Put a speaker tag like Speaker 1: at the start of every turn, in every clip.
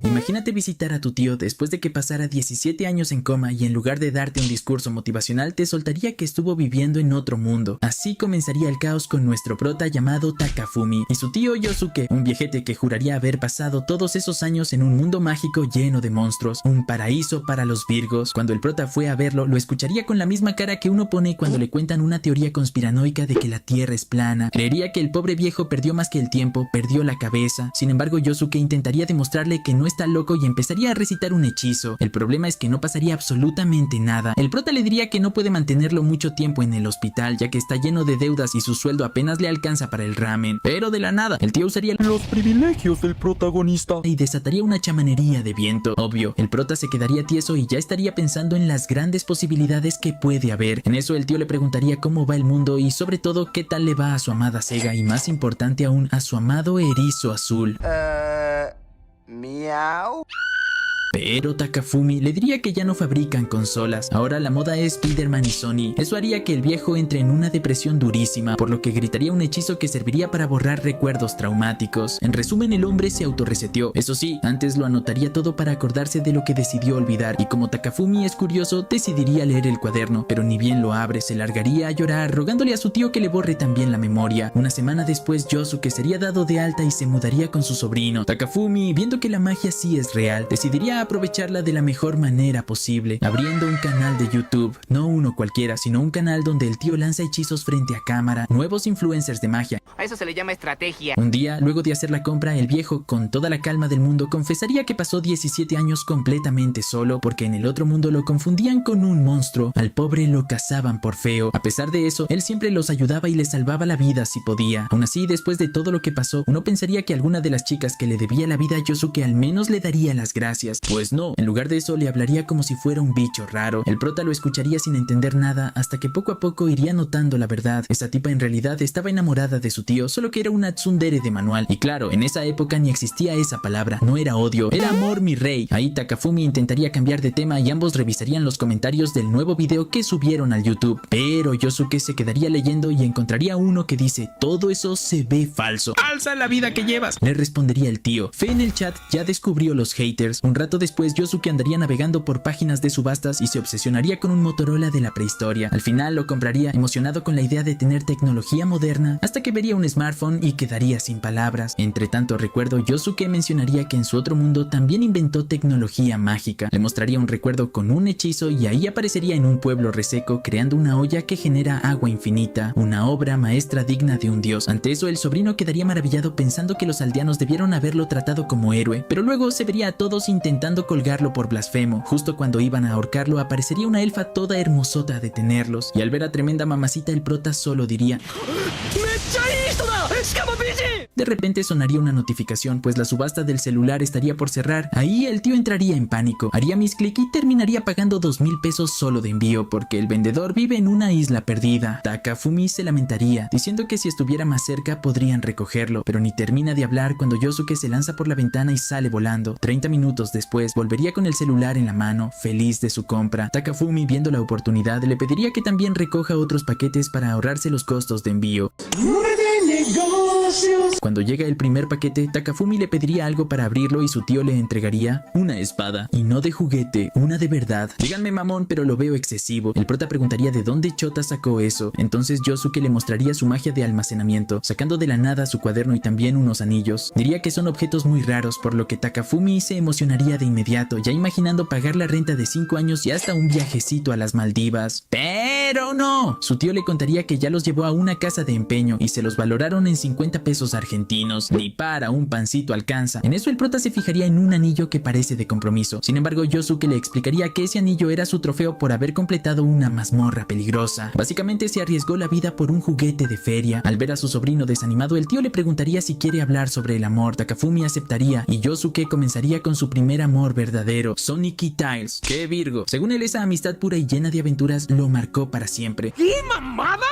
Speaker 1: Imagínate visitar a tu tío después de que pasara 17 años en coma y en lugar de darte un discurso motivacional te soltaría que estuvo viviendo en otro mundo. Así comenzaría el caos con nuestro prota llamado Takafumi y su tío Yosuke, un viejete que juraría haber pasado todos esos años en un mundo mágico lleno de monstruos, un paraíso para los virgos. Cuando el prota fue a verlo, lo escucharía con la misma cara que uno pone cuando le cuentan una teoría conspiranoica de que la tierra es plana. Creería que el pobre viejo perdió más que el tiempo, perdió la cabeza. Sin embargo, Yosuke intentaría demostrarle que no está loco y empezaría a recitar un hechizo. El problema es que no pasaría absolutamente nada. El prota le diría que no puede mantenerlo mucho tiempo en el hospital, ya que está lleno de deudas y su sueldo apenas le alcanza para el ramen. Pero de la nada, el tío usaría
Speaker 2: los privilegios del protagonista
Speaker 1: y desataría una chamanería de viento. Obvio, el prota se quedaría tieso y ya estaría pensando en las grandes posibilidades que puede haber. En eso el tío le preguntaría cómo va el mundo y sobre todo qué tal le va a su amada Sega y más importante aún a su amado erizo azul.
Speaker 3: Miau.
Speaker 1: Pero Takafumi le diría que ya no fabrican consolas, ahora la moda es Spider-Man y Sony. Eso haría que el viejo entre en una depresión durísima, por lo que gritaría un hechizo que serviría para borrar recuerdos traumáticos. En resumen, el hombre se autorreseteó. Eso sí, antes lo anotaría todo para acordarse de lo que decidió olvidar, y como Takafumi es curioso, decidiría leer el cuaderno, pero ni bien lo abre, se largaría a llorar, rogándole a su tío que le borre también la memoria. Una semana después, Yosuke sería dado de alta y se mudaría con su sobrino. Takafumi, viendo que la magia sí es real, decidiría aprovecharla de la mejor manera posible, abriendo un canal de YouTube, no uno cualquiera, sino un canal donde el tío lanza hechizos frente a cámara, nuevos influencers de magia.
Speaker 3: A eso se le llama estrategia.
Speaker 1: Un día, luego de hacer la compra, el viejo, con toda la calma del mundo, confesaría que pasó 17 años completamente solo, porque en el otro mundo lo confundían con un monstruo, al pobre lo cazaban por feo. A pesar de eso, él siempre los ayudaba y les salvaba la vida si podía. Aún así, después de todo lo que pasó, uno pensaría que alguna de las chicas que le debía la vida a Yosuke al menos le daría las gracias. Pues no, en lugar de eso le hablaría como si fuera un bicho raro. El prota lo escucharía sin entender nada hasta que poco a poco iría notando la verdad. Esa tipa en realidad estaba enamorada de su tío, solo que era una tsundere de manual. Y claro, en esa época ni existía esa palabra, no era odio, era amor mi rey. Ahí Takafumi intentaría cambiar de tema y ambos revisarían los comentarios del nuevo video que subieron al YouTube. Pero Yosuke se quedaría leyendo y encontraría uno que dice: todo eso se ve falso. ¡Alza la vida que llevas!, le respondería el tío. Fe en el chat ya descubrió los haters. Un rato después Yosuke andaría navegando por páginas de subastas y se obsesionaría con un Motorola de la prehistoria. Al final lo compraría, emocionado con la idea de tener tecnología moderna, hasta que vería un smartphone y quedaría sin palabras. Entre tanto recuerdo, Yosuke mencionaría que en su otro mundo también inventó tecnología mágica. Le mostraría un recuerdo con un hechizo y ahí aparecería en un pueblo reseco creando una olla que genera agua infinita, una obra maestra digna de un dios. Ante eso el sobrino quedaría maravillado pensando que los aldeanos debieron haberlo tratado como héroe, pero luego se vería a todos intentando colgarlo por blasfemo. Justo cuando iban a ahorcarlo aparecería una elfa toda hermosota a detenerlos, y al ver a tremenda mamacita el prota solo diría: de repente sonaría una notificación, pues la subasta del celular estaría por cerrar. Ahí el tío entraría en pánico, haría misclick y terminaría pagando 2,000 pesos solo de envío, porque el vendedor vive en una isla perdida. Takafumi se lamentaría, diciendo que si estuviera más cerca podrían recogerlo, pero ni termina de hablar cuando Yosuke se lanza por la ventana y sale volando. 30 minutos después volvería con el celular en la mano, feliz de su compra. Takafumi, viendo la oportunidad, le pediría que también recoja otros paquetes para ahorrarse los costos de envío. Cuando llega el primer paquete, Takafumi le pediría algo para abrirlo y su tío le entregaría una espada. Y no de juguete, una de verdad. Díganme mamón, pero lo veo excesivo. El prota preguntaría de dónde chota sacó eso. Entonces Yosuke le mostraría su magia de almacenamiento, sacando de la nada su cuaderno y también unos anillos. Diría que son objetos muy raros, por lo que Takafumi se emocionaría de inmediato, ya imaginando pagar la renta de 5 años y hasta un viajecito a las Maldivas. Pero no, su tío le contaría que ya los llevó a una casa de empeño y se los valoraron en 50 pesos argentinos. Ni para un pancito alcanza. En eso el prota se fijaría en un anillo que parece de compromiso. Sin embargo, Yosuke le explicaría que ese anillo era su trofeo por haber completado una mazmorra peligrosa. Básicamente se arriesgó la vida por un juguete de feria. Al ver a su sobrino desanimado, el tío le preguntaría si quiere hablar sobre el amor. Takafumi aceptaría y Yosuke comenzaría con su primer amor verdadero, Sonic y Tails. ¡Qué virgo! Según él, esa amistad pura y llena de aventuras lo marcó para siempre.
Speaker 3: ¿Qué mamada?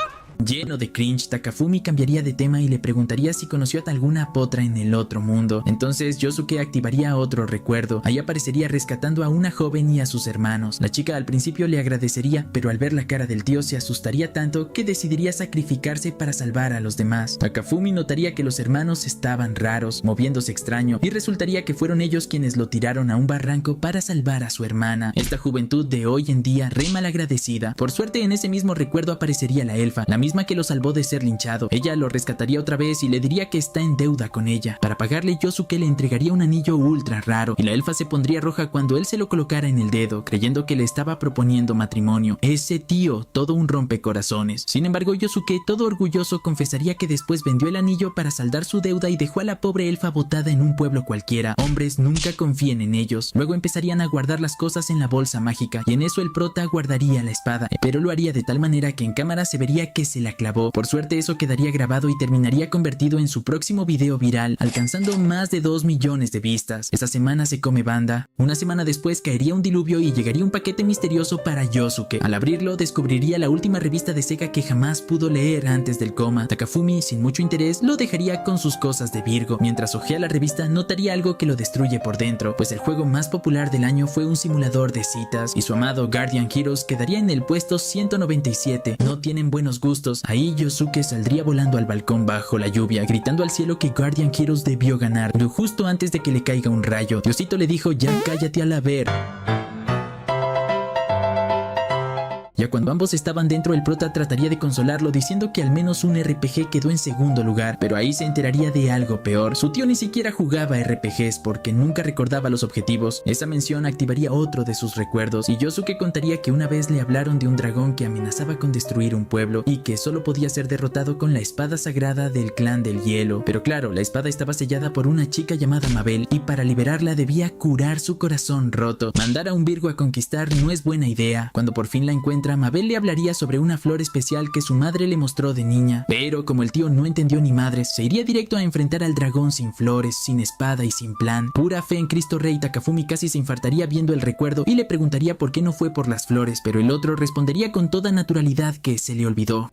Speaker 1: Lleno de cringe, Takafumi cambiaría de tema y le preguntaría si conoció a alguna potra en el otro mundo. Entonces Yosuke activaría otro recuerdo. Ahí aparecería rescatando a una joven y a sus hermanos. La chica al principio le agradecería, pero al ver la cara del tío se asustaría tanto que decidiría sacrificarse para salvar a los demás. Takafumi notaría que los hermanos estaban raros, moviéndose extraño, y resultaría que fueron ellos quienes lo tiraron a un barranco para salvar a su hermana. Esta juventud de hoy en día re malagradecida. Por suerte en ese mismo recuerdo aparecería la elfa, la misma que lo salvó de ser linchado. Ella lo rescataría otra vez y le diría que está en deuda con ella. Para pagarle, Yosuke le entregaría un anillo ultra raro y la elfa se pondría roja cuando él se lo colocara en el dedo, creyendo que le estaba proponiendo matrimonio. Ese tío, todo un rompecorazones. Sin embargo, Yosuke, todo orgulloso, confesaría que después vendió el anillo para saldar su deuda y dejó a la pobre elfa botada en un pueblo cualquiera. Hombres, nunca confíen en ellos. Luego empezarían a guardar las cosas en la bolsa mágica y en eso el prota guardaría la espada, pero lo haría de tal manera que en cámara se vería que se la clavó. Por suerte eso quedaría grabado y terminaría convertido en su próximo video viral, alcanzando más de 2 millones de vistas. Esa semana se come banda. Una semana después caería un diluvio y llegaría un paquete misterioso para Yosuke. Al abrirlo descubriría la última revista de Sega que jamás pudo leer antes del coma. Takafumi, sin mucho interés, lo dejaría con sus cosas de Virgo. Mientras hojea la revista notaría algo que lo destruye por dentro, pues el juego más popular del año fue un simulador de citas y su amado Guardian Heroes quedaría en el puesto 197. No tienen buenos gustos. Ahí Yosuke saldría volando al balcón bajo la lluvia, gritando al cielo que Guardian Heroes debió ganar, pero justo antes de que le caiga un rayo. Diosito le dijo: ya cállate a la ver. Ya cuando ambos estaban dentro, el prota trataría de consolarlo diciendo que al menos un RPG quedó en segundo lugar, pero ahí se enteraría de algo peor. Su tío ni siquiera jugaba RPGs porque nunca recordaba los objetivos. Esa mención activaría otro de sus recuerdos y Yosuke contaría que una vez le hablaron de un dragón que amenazaba con destruir un pueblo y que solo podía ser derrotado con la espada sagrada del clan del hielo. Pero claro, la espada estaba sellada por una chica llamada Mabel y para liberarla debía curar su corazón roto. Mandar a un Virgo a conquistar no es buena idea. Cuando por fin la encuentra, Mabel le hablaría sobre una flor especial que su madre le mostró de niña, pero como el tío no entendió ni madres, se iría directo a enfrentar al dragón sin flores, sin espada y sin plan. Pura fe en Cristo Rey, Takafumi casi se infartaría viendo el recuerdo y le preguntaría por qué no fue por las flores, pero el otro respondería con toda naturalidad que se le olvidó.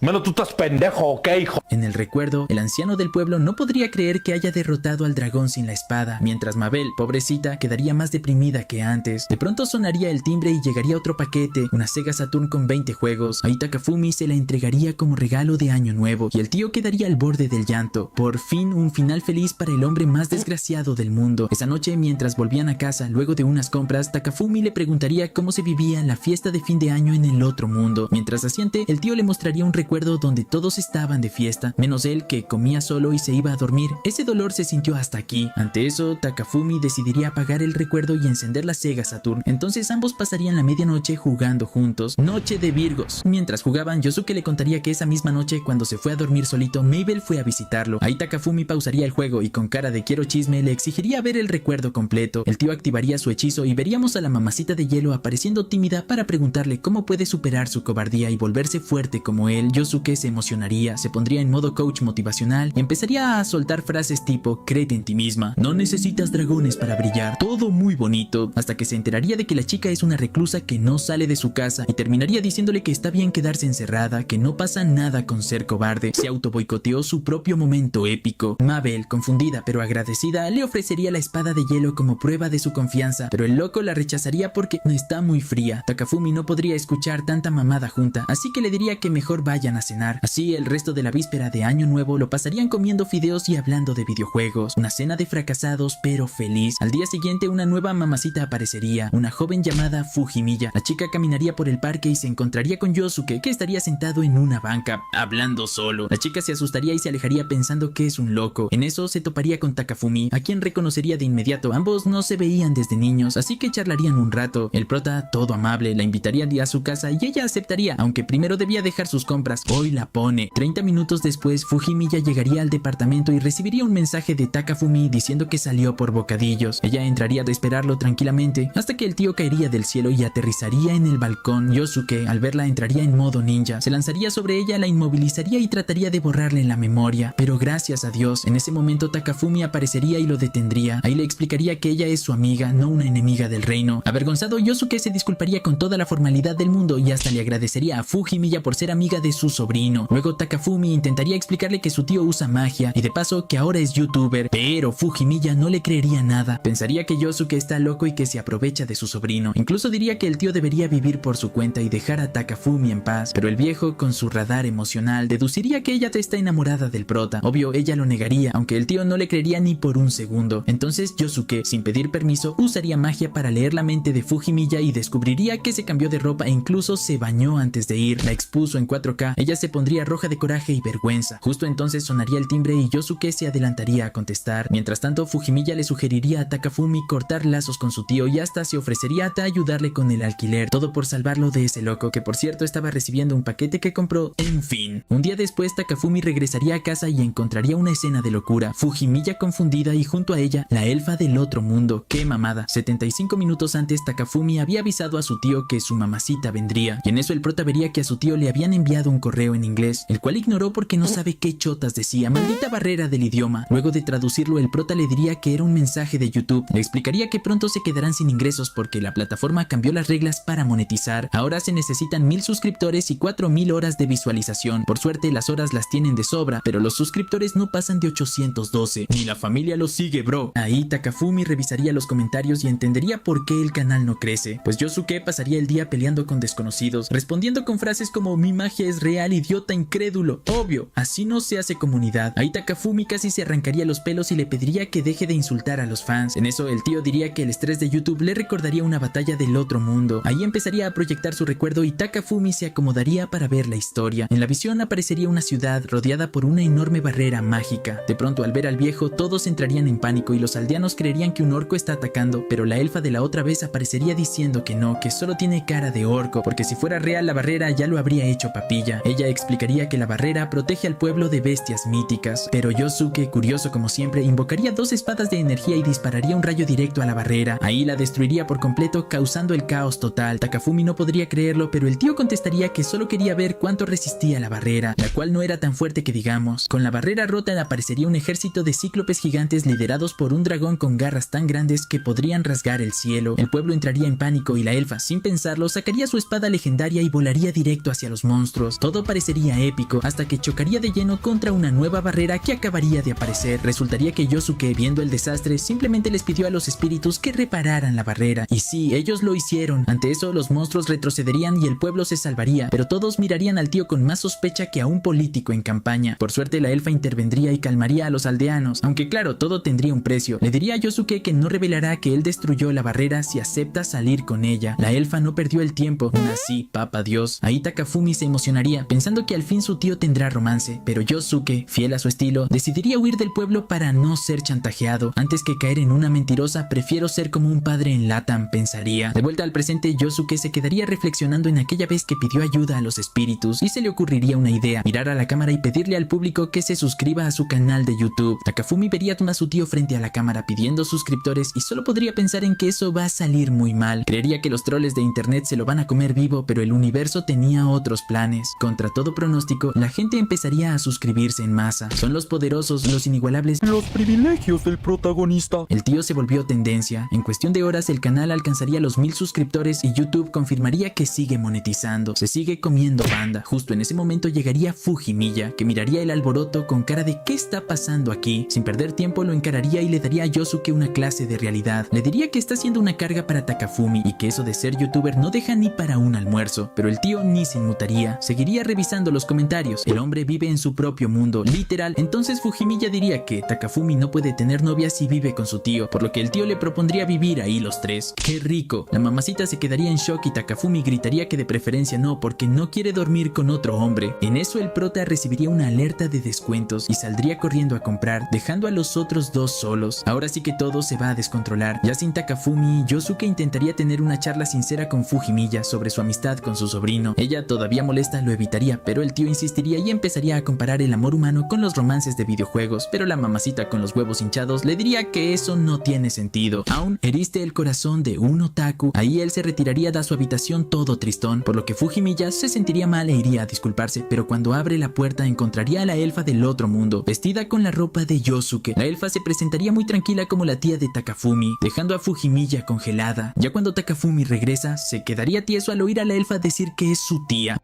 Speaker 3: Mano, tú estás pendejo, ¿ok, hijo?
Speaker 1: En el recuerdo, el anciano del pueblo no podría creer que haya derrotado al dragón sin la espada, mientras Mabel, pobrecita, quedaría más deprimida que antes. De pronto sonaría el timbre y llegaría otro paquete, una Sega Saturn con 20 juegos. Ahí Takafumi se la entregaría como regalo de año nuevo y el tío quedaría al borde del llanto. Por fin un final feliz para el hombre más desgraciado del mundo. Esa noche, mientras volvían a casa luego de unas compras, Takafumi le preguntaría cómo se vivía la fiesta de fin de año en el otro mundo. Mientras asiente, el tío le mostraría un recuerdo donde todos estaban de fiesta, menos él que comía solo y se iba a dormir. Ese dolor se sintió hasta aquí. Ante eso, Takafumi decidiría apagar el recuerdo y encender la Sega Saturn. Entonces ambos pasarían la medianoche jugando juntos. Noche de Virgos. Mientras jugaban, Yosuke le contaría que esa misma noche, cuando se fue a dormir solito, Mabel fue a visitarlo. Ahí Takafumi pausaría el juego y con cara de quiero chisme le exigiría ver el recuerdo completo. El tío activaría su hechizo y veríamos a la mamacita de hielo apareciendo tímida para preguntarle cómo puede superar su cobardía y volverse fuerte como él. Yosuke se emocionaría, se pondría en modo coach motivacional y empezaría a soltar frases tipo créete en ti misma, no necesitas dragones para brillar, todo muy bonito, hasta que se enteraría de que la chica es una reclusa que no sale de su casa y terminaría diciéndole que está bien quedarse encerrada, que no pasa nada con ser cobarde. Se autoboicoteó su propio momento épico. Mabel, confundida pero agradecida, le ofrecería la espada de hielo como prueba de su confianza, pero el loco la rechazaría porque no está muy fría. Takafumi no podría escuchar tanta mamada junta, así que le diría que mejor vayan a cenar. Así el resto de la víspera de Año Nuevo lo pasarían comiendo fideos y hablando de videojuegos. Una cena de fracasados pero feliz. Al día siguiente una nueva mamacita aparecería, una joven llamada Fujimiya. La chica caminaría por el parque y se encontraría con Yosuke, que estaría sentado en una banca, hablando solo. La chica se asustaría y se alejaría pensando que es un loco. En eso se toparía con Takafumi, a quien reconocería de inmediato. Ambos no se veían desde niños, así que charlarían un rato. El prota, todo amable, la invitaría a su casa y ella aceptaría, aunque primero debía dejar sus compras. Hoy la pone. 30 minutos después, Fujimiya llegaría al departamento y recibiría un mensaje de Takafumi diciendo que salió por bocadillos. Ella entraría a esperarlo tranquilamente hasta que el tío caería del cielo y aterrizaría en el balcón. Yosuke, al verla, entraría en modo ninja. Se lanzaría sobre ella, la inmovilizaría y trataría de borrarle la memoria. Pero gracias a Dios, en ese momento Takafumi aparecería y lo detendría. Ahí le explicaría que ella es su amiga, no una enemiga del reino. Avergonzado, Yosuke se disculparía con toda la formalidad del mundo y hasta le agradecería a Fujimiya por ser amiga de su su sobrino. Luego Takafumi intentaría explicarle que su tío usa magia y de paso que ahora es youtuber, pero Fujimiya no le creería nada. Pensaría que Yosuke está loco y que se aprovecha de su sobrino. Incluso diría que el tío debería vivir por su cuenta y dejar a Takafumi en paz, pero el viejo, con su radar emocional, deduciría que ella está enamorada del prota. Obvio, ella lo negaría, aunque el tío no le creería ni por un segundo. Entonces Yosuke, sin pedir permiso, usaría magia para leer la mente de Fujimiya y descubriría que se cambió de ropa e incluso se bañó antes de ir. La expuso en 4K. Ella se pondría roja de coraje y vergüenza. Justo entonces sonaría el timbre y Yosuke se adelantaría a contestar. Mientras tanto, Fujimiya le sugeriría a Takafumi cortar lazos con su tío y hasta se ofrecería a ayudarle con el alquiler, todo por salvarlo de ese loco que por cierto estaba recibiendo un paquete que compró. En fin, un día después Takafumi regresaría a casa y encontraría una escena de locura. Fujimiya confundida y junto a ella la elfa del otro mundo. ¡Qué mamada! 75 minutos antes Takafumi había avisado a su tío que su mamacita vendría, y en eso el prota vería que a su tío le habían enviado un correo en inglés, el cual ignoró porque no sabe qué chotas decía. Maldita barrera del idioma. Luego de traducirlo, el prota le diría que era un mensaje de YouTube. Le explicaría que pronto se quedarán sin ingresos porque la plataforma cambió las reglas para monetizar. Ahora se necesitan 1000 suscriptores y 4000 horas de visualización. Por suerte las horas las tienen de sobra, pero los suscriptores no pasan de 812. Ni la familia los sigue, bro. Ahí Takafumi revisaría los comentarios y entendería por qué el canal no crece, pues Yosuke pasaría el día peleando con desconocidos, respondiendo con frases como mi magia es real, idiota incrédulo. Obvio, así no se hace comunidad. Ahí Takafumi casi se arrancaría los pelos y le pediría que deje de insultar a los fans. En eso el tío diría que el estrés de YouTube le recordaría una batalla del otro mundo. Ahí empezaría a proyectar su recuerdo y Takafumi se acomodaría para ver la historia. En la visión aparecería una ciudad rodeada por una enorme barrera mágica. De pronto, al ver al viejo, todos entrarían en pánico y los aldeanos creerían que un orco está atacando, pero la elfa de la otra vez aparecería diciendo que no, que solo tiene cara de orco, porque si fuera real la barrera ya lo habría hecho papilla. Ella explicaría que la barrera protege al pueblo de bestias míticas, pero Yosuke, curioso como siempre, invocaría 2 espadas de energía y dispararía un rayo directo a la barrera. Ahí la destruiría por completo, causando el caos total. Takafumi no podría creerlo, pero el tío contestaría que solo quería ver cuánto resistía la barrera, la cual no era tan fuerte que digamos. Con la barrera rota aparecería un ejército de cíclopes gigantes liderados por un dragón con garras tan grandes que podrían rasgar el cielo. El pueblo entraría en pánico y la elfa, sin pensarlo, sacaría su espada legendaria y volaría directo hacia los monstruos. Todo parecería épico hasta que chocaría de lleno contra una nueva barrera que acabaría de aparecer. Resultaría que Yosuke, viendo el desastre, simplemente les pidió a los espíritus que repararan la barrera. Y sí, ellos lo hicieron. Ante eso, los monstruos retrocederían y el pueblo se salvaría, pero todos mirarían al tío con más sospecha que a un político en campaña. Por suerte, la elfa intervendría y calmaría a los aldeanos, aunque claro, todo tendría un precio. Le diría a Yosuke que no revelará que él destruyó la barrera si acepta salir con ella. La elfa no perdió el tiempo. Aún así, papa Dios. Ahí Takafumi se emocionaría, pensando que al fin su tío tendrá romance, pero Yosuke, fiel a su estilo, decidiría huir del pueblo para no ser chantajeado. Antes que caer en una mentirosa, prefiero ser como un padre en Latam, pensaría. De vuelta al presente, Yosuke se quedaría reflexionando en aquella vez que pidió ayuda a los espíritus y se le ocurriría una idea: mirar a la cámara y pedirle al público que se suscriba a su canal de YouTube. Takafumi vería a su tío frente a la cámara pidiendo suscriptores y solo podría pensar en que eso va a salir muy mal. Creería que los troles de internet se lo van a comer vivo, pero el universo tenía otros planes. Contra todo pronóstico, la gente empezaría a suscribirse en masa. Son los poderosos, los inigualables,
Speaker 2: Los privilegios del protagonista.
Speaker 1: El tío se volvió tendencia. En cuestión de horas el canal alcanzaría los 1000 suscriptores y YouTube confirmaría que sigue monetizando. Se sigue comiendo banda. Justo en ese momento llegaría Fujimiya, que miraría el alboroto con cara de ¿qué está pasando aquí? Sin perder tiempo lo encararía y le daría a Yosuke una clase de realidad. Le diría que está siendo una carga para Takafumi y que eso de ser youtuber no deja ni para un almuerzo. Pero el tío ni se inmutaría. Seguiría revisando los comentarios. El hombre vive en su propio mundo, literal. Entonces Fujimiya diría que Takafumi no puede tener novia si vive con su tío, por lo que el tío le propondría vivir ahí los tres. ¡Qué rico! La mamacita se quedaría en shock y Takafumi gritaría que de preferencia no, porque no quiere dormir con otro hombre. En eso el prota recibiría una alerta de descuentos y saldría corriendo a comprar, dejando a los otros dos solos. Ahora sí que todo se va a descontrolar. Ya sin Takafumi, Yosuke intentaría tener una charla sincera con Fujimiya sobre su amistad con su sobrino. Ella, todavía molesta, lo evitaría, pero el tío insistiría y empezaría a comparar el amor humano con los romances de videojuegos, pero la mamacita con los huevos hinchados le diría que eso no tiene sentido. Aún heriste el corazón de un otaku. Ahí él se retiraría de su habitación todo tristón, por lo que Fujimiya se sentiría mal e iría a disculparse, pero cuando abre la puerta encontraría a la elfa del otro mundo, vestida con la ropa de Yosuke. La elfa se presentaría muy tranquila como la tía de Takafumi, dejando a Fujimiya congelada. Ya cuando Takafumi regresa, se quedaría tieso al oír a la elfa decir que es su tía.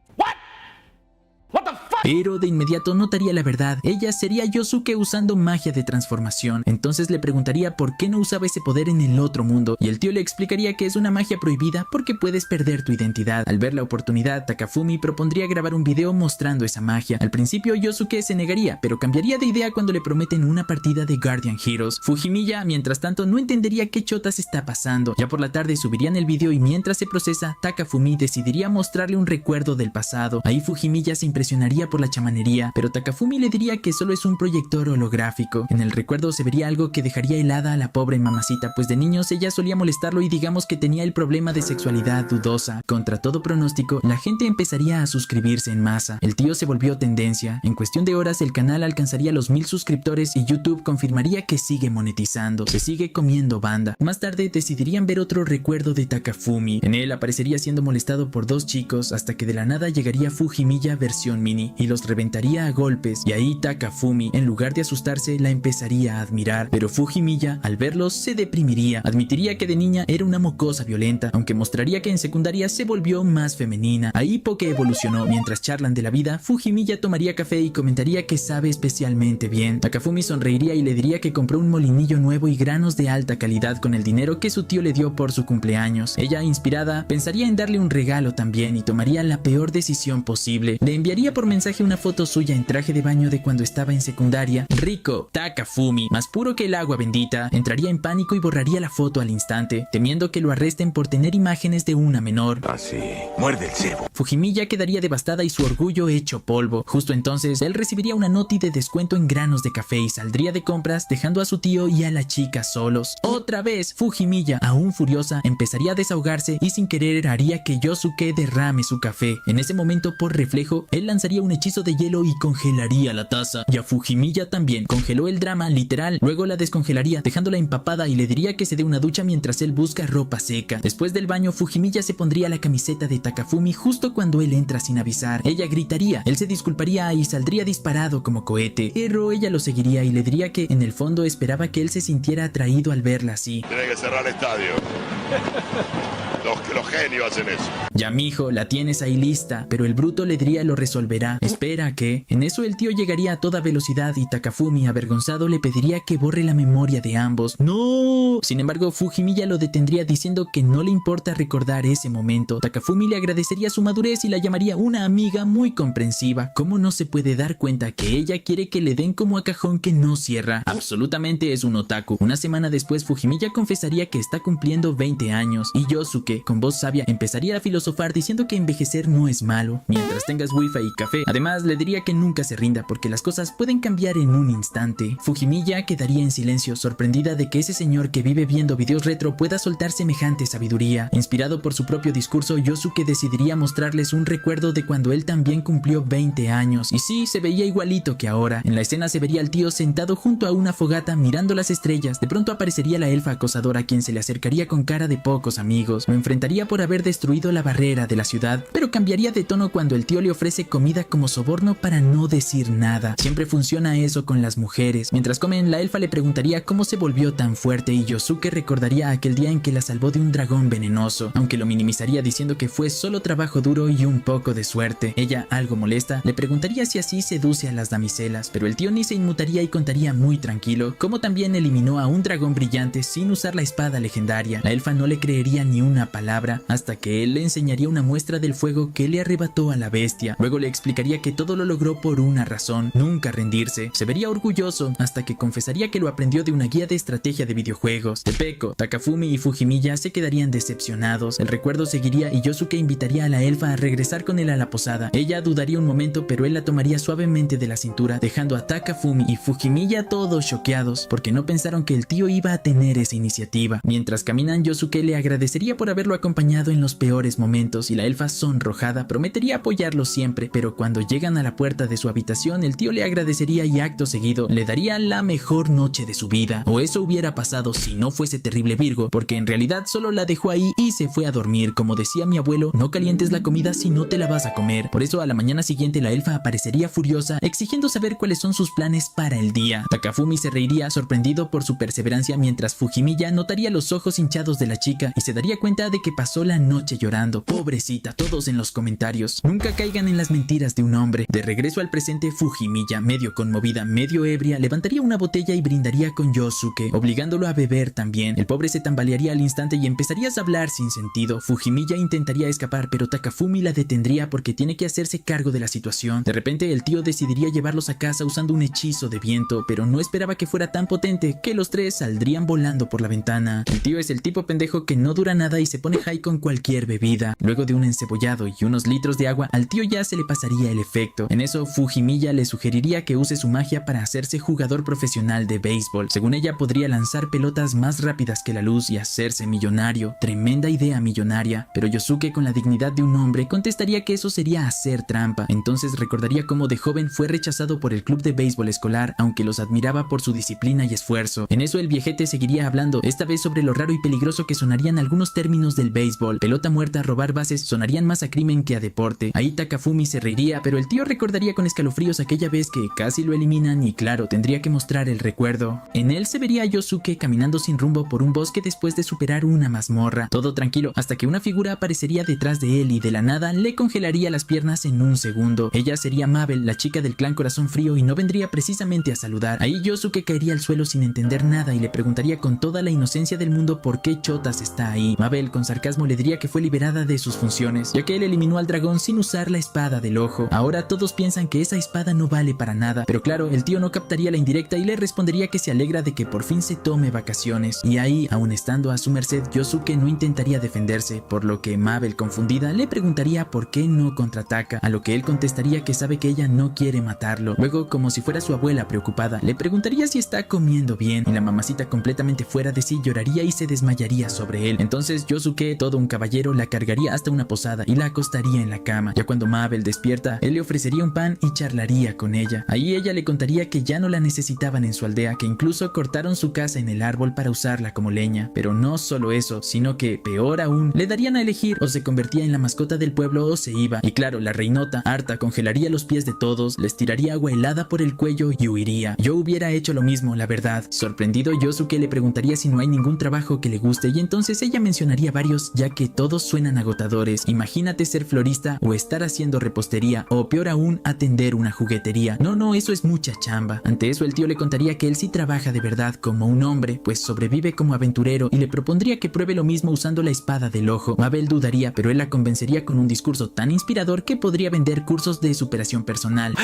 Speaker 3: What the
Speaker 1: Pero de inmediato notaría la verdad, ella sería Yosuke usando magia de transformación. Entonces le preguntaría por qué no usaba ese poder en el otro mundo, y el tío le explicaría que es una magia prohibida porque puedes perder tu identidad. Al ver la oportunidad, Takafumi propondría grabar un video mostrando esa magia. Al principio Yosuke se negaría, pero cambiaría de idea cuando le prometen una partida de Guardian Heroes. Fujimiya, mientras tanto, no entendería qué chotas está pasando. Ya por la tarde subirían el video y mientras se procesa, Takafumi decidiría mostrarle un recuerdo del pasado. Ahí Fujimiya se impresionaría por la chamanería, pero Takafumi le diría que solo es un proyector holográfico. En el recuerdo se vería algo que dejaría helada a la pobre mamacita, pues de niños ella solía molestarlo y digamos que tenía el problema de sexualidad dudosa. Contra todo pronóstico, la gente empezaría a suscribirse en masa. El tío se volvió tendencia. En cuestión de horas el canal alcanzaría los 1000 suscriptores y YouTube confirmaría que sigue monetizando. Se sigue comiendo banda. Más tarde decidirían ver otro recuerdo de Takafumi. En él aparecería siendo molestado por dos chicos hasta que de la nada llegaría Fujimiya versión mini y los reventaría a golpes, y ahí Takafumi, en lugar de asustarse, la empezaría a admirar. Pero Fujimiya, al verlos, se deprimiría. Admitiría que de niña era una mocosa violenta, aunque mostraría que en secundaria se volvió más femenina. Ahí Poke evolucionó. Mientras charlan de la vida, Fujimiya tomaría café y comentaría que sabe especialmente bien. Takafumi sonreiría y le diría que compró un molinillo nuevo y granos de alta calidad con el dinero que su tío le dio por su cumpleaños. Ella, inspirada, pensaría en darle un regalo también y tomaría la peor decisión posible. Le enviaría por mensaje una foto suya en traje de baño de cuando estaba en secundaria. Rico, Takafumi, más puro que el agua bendita, entraría en pánico y borraría la foto al instante, temiendo que lo arresten por tener imágenes de una menor.
Speaker 4: Así, muerde el cebo.
Speaker 1: Fujimiya quedaría devastada y su orgullo hecho polvo. Justo entonces, él recibiría una noti de descuento en granos de café y saldría de compras, dejando a su tío y a la chica solos. Otra vez, Fujimiya, aún furiosa, empezaría a desahogarse y sin querer haría que Yosuke derrame su café. En ese momento, por reflejo, él lanzaría un hechizo de hielo y congelaría la taza. Y a Fujimiya también. Congeló el drama, literal. Luego la descongelaría, dejándola empapada y le diría que se dé una ducha mientras él busca ropa seca. Después del baño, Fujimiya se pondría la camiseta de Takafumi justo cuando él entra sin avisar. Ella gritaría, él se disculparía y saldría disparado como cohete. Pero ella lo seguiría y le diría que en el fondo esperaba que él se sintiera atraído al verla así.
Speaker 5: Tiene que cerrar el estadio. Los genios hacen eso.
Speaker 1: Ya mijo, la tienes ahí lista, pero el bruto le diría lo resolverá. Espera que... En eso el tío llegaría a toda velocidad y Takafumi, avergonzado, le pediría que borre la memoria de ambos. ¡No! Sin embargo, Fujimiya lo detendría diciendo que no le importa recordar ese momento. Takafumi le agradecería su madurez y la llamaría una amiga muy comprensiva. ¿Cómo no se puede dar cuenta que ella quiere que le den como a cajón que no cierra? Absolutamente es un otaku. Una semana después, Fujimiya confesaría que está cumpliendo 20 años y Yosuke, con voz sabia, empezaría a filosofar diciendo que envejecer no es malo, mientras tengas wifi y café. Además, le diría que nunca se rinda porque las cosas pueden cambiar en un instante. Fujimiya quedaría en silencio, sorprendida de que ese señor que vive viendo videos retro pueda soltar semejante sabiduría. Inspirado por su propio discurso, Yosuke decidiría mostrarles un recuerdo de cuando él también cumplió 20 años. Y sí, se veía igualito que ahora. En la escena se vería al tío sentado junto a una fogata mirando las estrellas. De pronto aparecería la elfa acosadora, quien se le acercaría con cara de pocos amigos. Lo enfrentaría por haber destruido la barrera de la ciudad, pero cambiaría de tono cuando el tío le ofrece comida como soborno para no decir nada. Siempre funciona eso con las mujeres. Mientras comen, la elfa le preguntaría cómo se volvió tan fuerte y Yosuke recordaría aquel día en que la salvó de un dragón venenoso, aunque lo minimizaría diciendo que fue solo trabajo duro y un poco de suerte. Ella, algo molesta, le preguntaría si así seduce a las damiselas, pero el tío ni se inmutaría y contaría muy tranquilo cómo también eliminó a un dragón brillante sin usar la espada legendaria. La elfa no le creería ni una palabra hasta que él le enseñaría una muestra del fuego que le arrebató a la bestia. Luego le explicaría que todo lo logró por una razón: nunca rendirse. Se vería orgulloso hasta que confesaría que lo aprendió de una guía de estrategia de videojuegos. Tepeko, Takafumi y Fujimiya se quedarían decepcionados. El recuerdo seguiría y Yosuke invitaría a la elfa a regresar con él a la posada. Ella dudaría un momento, pero él la tomaría suavemente de la cintura, dejando a Takafumi y Fujimiya todos choqueados porque no pensaron que el tío iba a tener esa iniciativa. Mientras caminan, Yosuke le agradecería por haberlo acompañado en los peores momentos y la elfa, sonrojada, prometería apoyarlo siempre, pero cuando llegan a la puerta de su habitación, el tío le agradecería y acto seguido le daría la mejor noche de su vida. O eso hubiera pasado si no fuese terrible Virgo, porque en realidad solo la dejó ahí y se fue a dormir. Como decía mi abuelo, no calientes la comida si no te la vas a comer. Por eso a la mañana siguiente la elfa aparecería furiosa, exigiendo saber cuáles son sus planes para el día. Takafumi se reiría sorprendido por su perseverancia, mientras Fujimiya notaría los ojos hinchados de la chica y se daría cuenta de que pasó la noche llorando. Pobrecita, todos en los comentarios. Nunca caigan en las mentiras de un hombre. De regreso al presente, Fujimiya, medio conmovida, medio ebria, levantaría una botella y brindaría con Yosuke, obligándolo a beber también. El pobre se tambalearía al instante y empezaría a hablar sin sentido. Fujimiya intentaría escapar, pero Takafumi la detendría porque tiene que hacerse cargo de la situación. De repente el tío decidiría llevarlos a casa usando un hechizo de viento, pero no esperaba que fuera tan potente que los tres saldrían volando por la ventana. El tío es el tipo pendejo que no dura nada y se pone high con cualquier bebida. Luego de un encebollado y unos litros de agua, al tío ya se le pasaría el efecto. En eso Fujimiya le sugeriría que use su magia para hacerse jugador profesional de béisbol. Según ella podría lanzar pelotas más rápidas que la luz y hacerse millonario. Tremenda idea millonaria, pero Yosuke, con la dignidad de un hombre, contestaría que eso sería hacer trampa. Entonces recordaría cómo de joven fue rechazado por el club de béisbol escolar, aunque los admiraba por su disciplina y esfuerzo. En eso el viejete seguiría hablando, esta vez sobre lo raro y peligroso que sonarían algunos términos del béisbol. Pelota muerta, robar bases, sonarían más a crimen que a deporte. Ahí Takafumi se reiría, pero el tío recordaría con escalofríos aquella vez que casi lo eliminan y claro, tendría que mostrar el recuerdo. En él se vería a Yosuke caminando sin rumbo por un bosque después de superar una mazmorra. Todo tranquilo, hasta que una figura aparecería detrás de él y de la nada le congelaría las piernas en un segundo. Ella sería Mabel, la chica del clan Corazón Frío, y no vendría precisamente a saludar. Ahí Yosuke caería al suelo sin entender nada y le preguntaría con toda la inocencia del mundo por qué chotas está ahí. Mabel con sarcasmo le diría que fue liberada de sus funciones, ya que él eliminó al dragón sin usar la espada del ojo. Ahora todos piensan que esa espada no vale para nada, pero claro, el tío no captaría la indirecta y le respondería que se alegra de que por fin se tome vacaciones. Y ahí, aun estando a su merced, Yosuke no intentaría defenderse, por lo que Mabel, confundida, le preguntaría por qué no contraataca, a lo que él contestaría que sabe que ella no quiere matarlo. Luego, como si fuera su abuela preocupada, le preguntaría si está comiendo bien, y la mamacita, completamente fuera de sí, lloraría y se desmayaría sobre él. Entonces Yosuke, todo un caballero, la cargaría hasta una posada y la acostaría en la cama. Ya cuando Mabel despierta, él le ofrecería un pan y charlaría con ella. Ahí ella le contaría que ya no la necesitaban en su aldea, que incluso cortaron su casa en el árbol para usarla como leña. Pero no solo eso, sino que, peor aún, le darían a elegir: o se convertía en la mascota del pueblo o se iba. Y claro, la reinota, harta, congelaría los pies de todos, les tiraría agua helada por el cuello y huiría. Yo hubiera hecho lo mismo, la verdad. Sorprendido, Yosuke le preguntaría si no hay ningún trabajo que le guste y entonces ella mencionaría varios, ya que todos suenan agotadores. Imagínate ser florista o estar haciendo repostería o peor aún, atender una juguetería. No, eso es mucha chamba. Ante eso el tío le contaría que él sí trabaja de verdad como un hombre, pues sobrevive como aventurero y le propondría que pruebe lo mismo usando la espada del ojo. Mabel dudaría, pero él la convencería con un discurso tan inspirador que podría vender cursos de superación personal.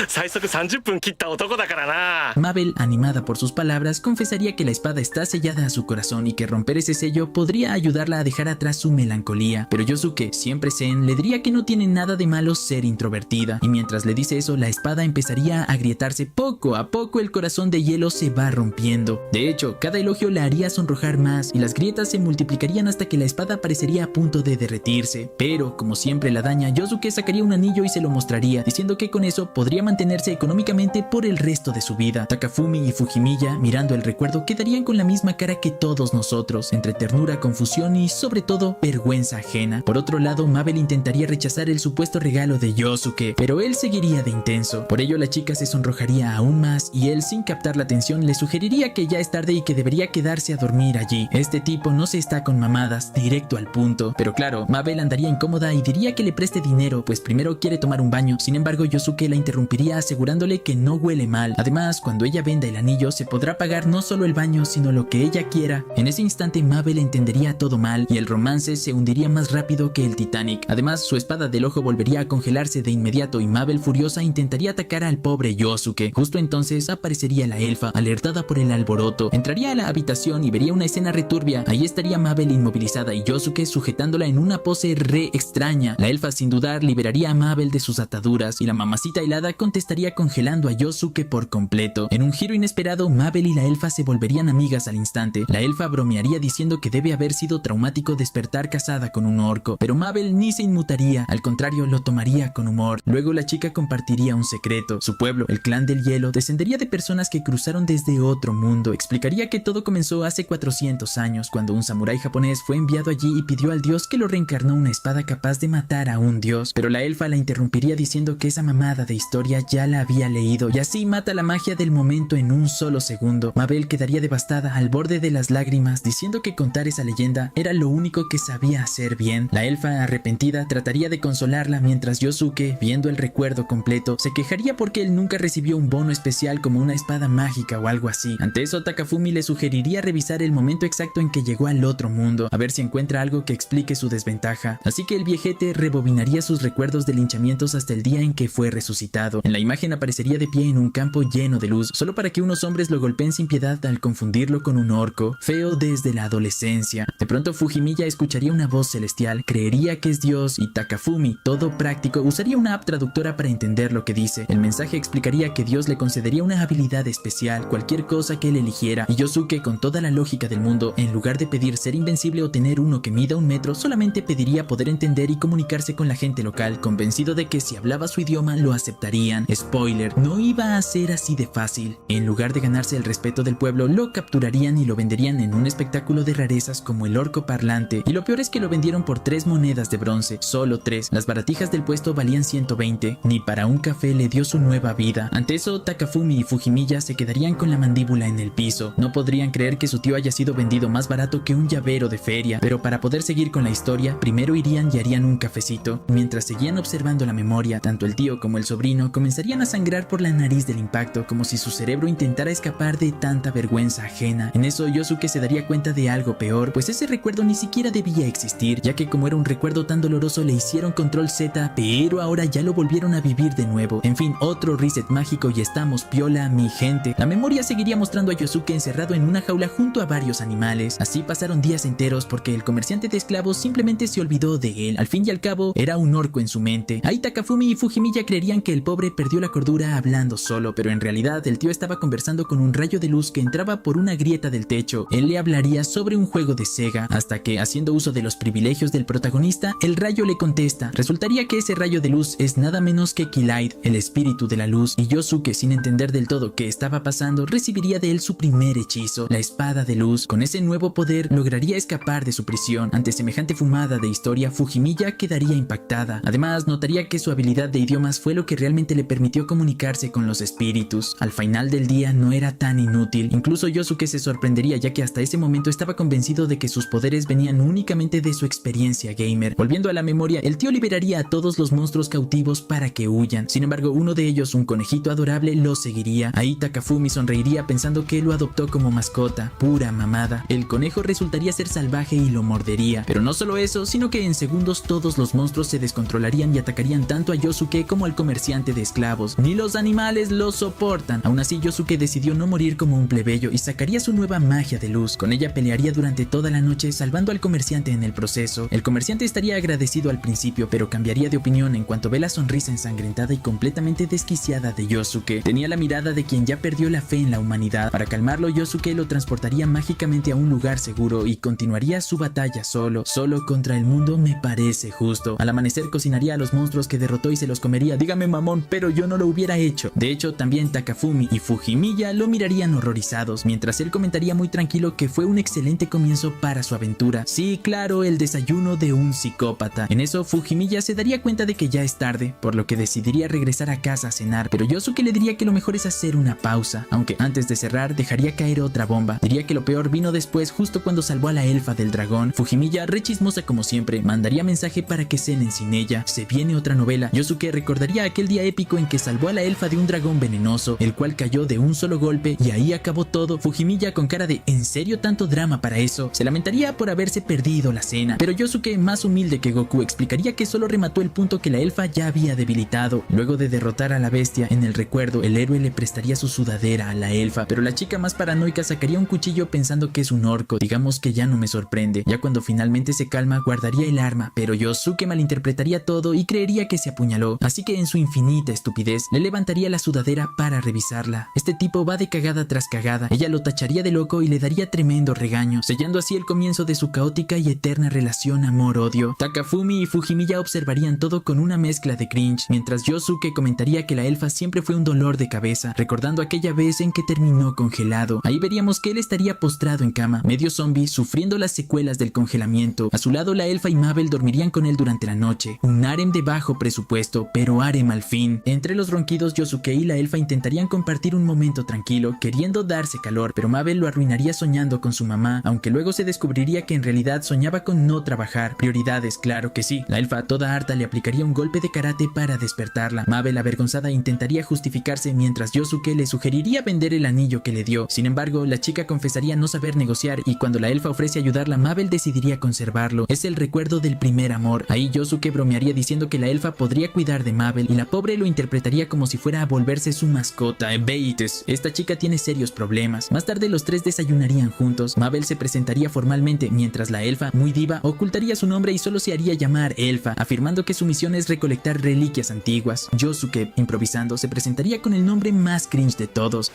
Speaker 1: Mabel, animada por sus palabras, confesaría que la espada está sellada a su corazón y que romper ese sello podría ayudarla a dejar atrás su melancolía. Pero Yosuke, siempre zen, le diría que no tiene nada de malo ser introvertida. Y mientras le dice eso, la espada empezaría a agrietarse. Poco a poco el corazón de hielo se va rompiendo. De hecho, cada elogio la haría sonrojar más y las grietas se multiplicarían hasta que la espada parecería a punto de derretirse. Pero, como siempre la daña, Yosuke sacaría un anillo y se lo mostraría, diciendo que con eso podría mantenerse económicamente por el resto de su vida. Takafumi y Fujimiya, mirando el recuerdo, quedarían con la misma cara que todos nosotros, entre ternura, confusión y, sobre todo, vergüenza ajena. Por otro lado, Mabel intentaría rechazar el supuesto regalo de Yosuke, pero él seguiría de intenso. Por ello, la chica se sonrojaría aún más y él, sin captar la atención, le sugeriría que ya es tarde y que debería quedarse a dormir allí. Este tipo no se está con mamadas, directo al punto. Pero claro, Mabel andaría incómoda y diría que le preste dinero, pues primero quiere tomar un baño. Sin embargo, Yosuke la interrumpiría asegurándole que no huele mal. Además, cuando ella venda el anillo, se podrá pagar no solo el baño, sino lo que ella quiera. En ese instante, Mabel entendería todo mal y el romance se hundiría más rápido que el Titanic. Además, su espada del ojo volvería a congelarse de inmediato y Mabel, furiosa, intentaría atacar al pobre Yosuke. Justo entonces aparecería la elfa, alertada por el alboroto. Entraría a la habitación y vería una escena returbia. Ahí estaría Mabel inmovilizada y Yosuke sujetándola en una pose re extraña. La elfa, sin dudar, liberaría a Mabel de sus ataduras y la mamacita helada contestaría congelando a Yosuke por completo. En un giro inesperado, Mabel y la elfa se volverían amigas al instante. La elfa bromearía diciendo que debe haber sido traumático despertar casada con un orco, pero Mabel ni se inmutaría, al contrario, lo tomaría con humor. Luego la chica compartiría un secreto. Su pueblo, el clan del hielo, descendería de personas que cruzaron desde otro mundo. Explicaría que todo comenzó hace 400 años, cuando un samurái japonés fue enviado allí y pidió al dios que lo reencarnó una espada capaz de matar a un dios. Pero la elfa la interrumpiría diciendo que esa mamada de historia ya la había leído, y así mata la magia del momento en un solo segundo. Mabel quedaría devastada, al borde de las lágrimas, diciendo que contar esa esa leyenda era lo único que sabía hacer bien. La elfa arrepentida trataría de consolarla mientras Yosuke, viendo el recuerdo completo, se quejaría porque él nunca recibió un bono especial como una espada mágica o algo así. Ante eso, Takafumi le sugeriría revisar el momento exacto en que llegó al otro mundo, a ver si encuentra algo que explique su desventaja. Así que el viejete rebobinaría sus recuerdos de linchamientos hasta el día en que fue resucitado. En la imagen aparecería de pie en un campo lleno de luz, solo para que unos hombres lo golpeen sin piedad al confundirlo con un orco, feo desde la adolescencia. De pronto Fujimiya escucharía una voz celestial, creería que es Dios, y Takafumi, todo práctico, usaría una app traductora para entender lo que dice. El mensaje explicaría que Dios le concedería una habilidad especial, cualquier cosa que él eligiera, y Yosuke, con toda la lógica del mundo, en lugar de pedir ser invencible o tener uno que mida 1 metro, solamente pediría poder entender y comunicarse con la gente local, convencido de que si hablaba su idioma lo aceptarían. Spoiler, no iba a ser así de fácil. En lugar de ganarse el respeto del pueblo, lo capturarían y lo venderían en un espectáculo de rarezas como el orco parlante, y lo peor es que lo vendieron por 3 monedas de bronce, solo 3. Las baratijas del puesto valían 120, ni para un café le dio su nueva vida. Ante eso, Takafumi y Fujimiya se quedarían con la mandíbula en el piso. No podrían creer que su tío haya sido vendido más barato que un llavero de feria, pero para poder seguir con la historia, primero irían y harían un cafecito. Mientras seguían observando la memoria, tanto el tío como el sobrino comenzarían a sangrar por la nariz del impacto, como si su cerebro intentara escapar de tanta vergüenza ajena. En eso, Yosuke se daría cuenta de algo peor, pues ese recuerdo ni siquiera debía existir, ya que como era un recuerdo tan doloroso le hicieron control Z, pero ahora ya lo volvieron a vivir de nuevo. En fin, otro reset mágico y estamos piola, mi gente. La memoria seguiría mostrando a Yosuke encerrado en una jaula junto a varios animales. Así pasaron días enteros porque el comerciante de esclavos simplemente se olvidó de él. Al fin y al cabo, era un orco en su mente. Ahí Takafumi y Fujimiya creerían que el pobre perdió la cordura hablando solo, pero en realidad el tío estaba conversando con un rayo de luz que entraba por una grieta del techo. Él le hablaría sobre un juego de Sega, hasta que, haciendo uso de los privilegios del protagonista, el rayo le contesta. Resultaría que ese rayo de luz es nada menos que Killide, el espíritu de la luz, y Yosuke, sin entender del todo qué estaba pasando, recibiría de él su primer hechizo, la espada de luz. Con ese nuevo poder lograría escapar de su prisión. Ante semejante fumada de historia, Fujimiya quedaría impactada. Además, notaría que su habilidad de idiomas fue lo que realmente le permitió comunicarse con los espíritus. Al final del día no era tan inútil. Incluso Yosuke se sorprendería, ya que hasta ese momento estaba convencido de que sus poderes venían únicamente de su experiencia gamer. Volviendo a la memoria, el tío liberaría a todos los monstruos cautivos para que huyan. Sin embargo, uno de ellos, un conejito adorable, lo seguiría. Ahí Takafumi sonreiría pensando que lo adoptó como mascota. Pura mamada. El conejo resultaría ser salvaje y lo mordería. Pero no solo eso, sino que en segundos todos los monstruos se descontrolarían y atacarían tanto a Yosuke como al comerciante de esclavos. Ni los animales lo soportan. Aún así, Yosuke decidió no morir como un plebeyo y sacaría su nueva magia de luz. Con ella pelearía durante toda la noche, salvando al comerciante en el proceso. El comerciante estaría agradecido al principio, pero cambiaría de opinión en cuanto ve la sonrisa ensangrentada y completamente desquiciada de Yosuke. Tenía la mirada de quien ya perdió la fe en la humanidad. Para calmarlo, Yosuke lo transportaría mágicamente a un lugar seguro y continuaría su batalla solo contra el mundo. Me parece justo. Al amanecer cocinaría a los monstruos que derrotó y se los comería. Dígame mamón, pero yo no lo hubiera hecho. De hecho, también Takafumi y Fujimiya lo mirarían horrorizados, mientras él comentaría muy tranquilo que fue un excelente comienzo para su aventura. Sí, claro, el desayuno de un psicópata. En eso, Fujimiya se daría cuenta de que ya es tarde, por lo que decidiría regresar a casa a cenar, pero Yosuke le diría que lo mejor es hacer una pausa, aunque antes de cerrar dejaría caer otra bomba. Diría que lo peor vino después, justo cuando salvó a la elfa del dragón. Fujimiya, re chismosa como siempre, mandaría mensaje para que cenen sin ella. Se viene otra novela. Yosuke recordaría aquel día épico en que salvó a la elfa de un dragón venenoso, el cual cayó de un solo golpe y ahí acabó todo. Fujimiya, con cara de ¿en serio tanto drama para eso?, se lamentaría por haberse perdido la cena, pero Yosuke, más humilde que Goku, explicaría que solo remató el punto que la elfa ya había debilitado. Luego de derrotar a la bestia, en el recuerdo, el héroe le prestaría su sudadera a la elfa, pero la chica más paranoica sacaría un cuchillo pensando que es un orco. Digamos que ya no me sorprende. Ya cuando finalmente se calma, guardaría el arma, pero Yosuke malinterpretaría todo y creería que se apuñaló, así que en su infinita estupidez le levantaría la sudadera para revisarla. Este tipo va de cagada tras cagada. Ella lo tacharía de loco y le daría tremendo regaño, sellando así el comienzo de su caótica y eterna relación amor-odio. Takafumi y Fujimiya observarían todo con una mezcla de cringe, mientras Yosuke comentaría que la elfa siempre fue un dolor de cabeza, recordando aquella vez en que terminó congelado. Ahí veríamos que él estaría postrado en cama, medio zombie, sufriendo las secuelas del congelamiento. A su lado, la elfa y Mabel dormirían con él durante la noche. Un harem de bajo presupuesto, pero harem al fin. Entre los ronquidos, Yosuke y la elfa intentarían compartir un momento tranquilo, queriendo darse calor, pero Mabel lo arruinaría soñando con su mamá, aunque luego luego se descubriría que en realidad soñaba con no trabajar. Prioridades, claro que sí. La elfa toda harta le aplicaría un golpe de karate para despertarla. Mabel, avergonzada, intentaría justificarse mientras Yosuke le sugeriría vender el anillo que le dio. Sin embargo, la chica confesaría no saber negociar y cuando la elfa ofrece ayudarla, Mabel decidiría conservarlo. Es el recuerdo del primer amor. Ahí Yosuke bromearía diciendo que la elfa podría cuidar de Mabel y la pobre lo interpretaría como si fuera a volverse su mascota. Beites, esta chica tiene serios problemas. Más tarde los tres desayunarían juntos. Mabel se presentaría formalmente mientras la elfa, muy diva, ocultaría su nombre y solo se haría llamar elfa, afirmando que su misión es recolectar reliquias antiguas. Yosuke, improvisando, se presentaría con el nombre más cringe de todos.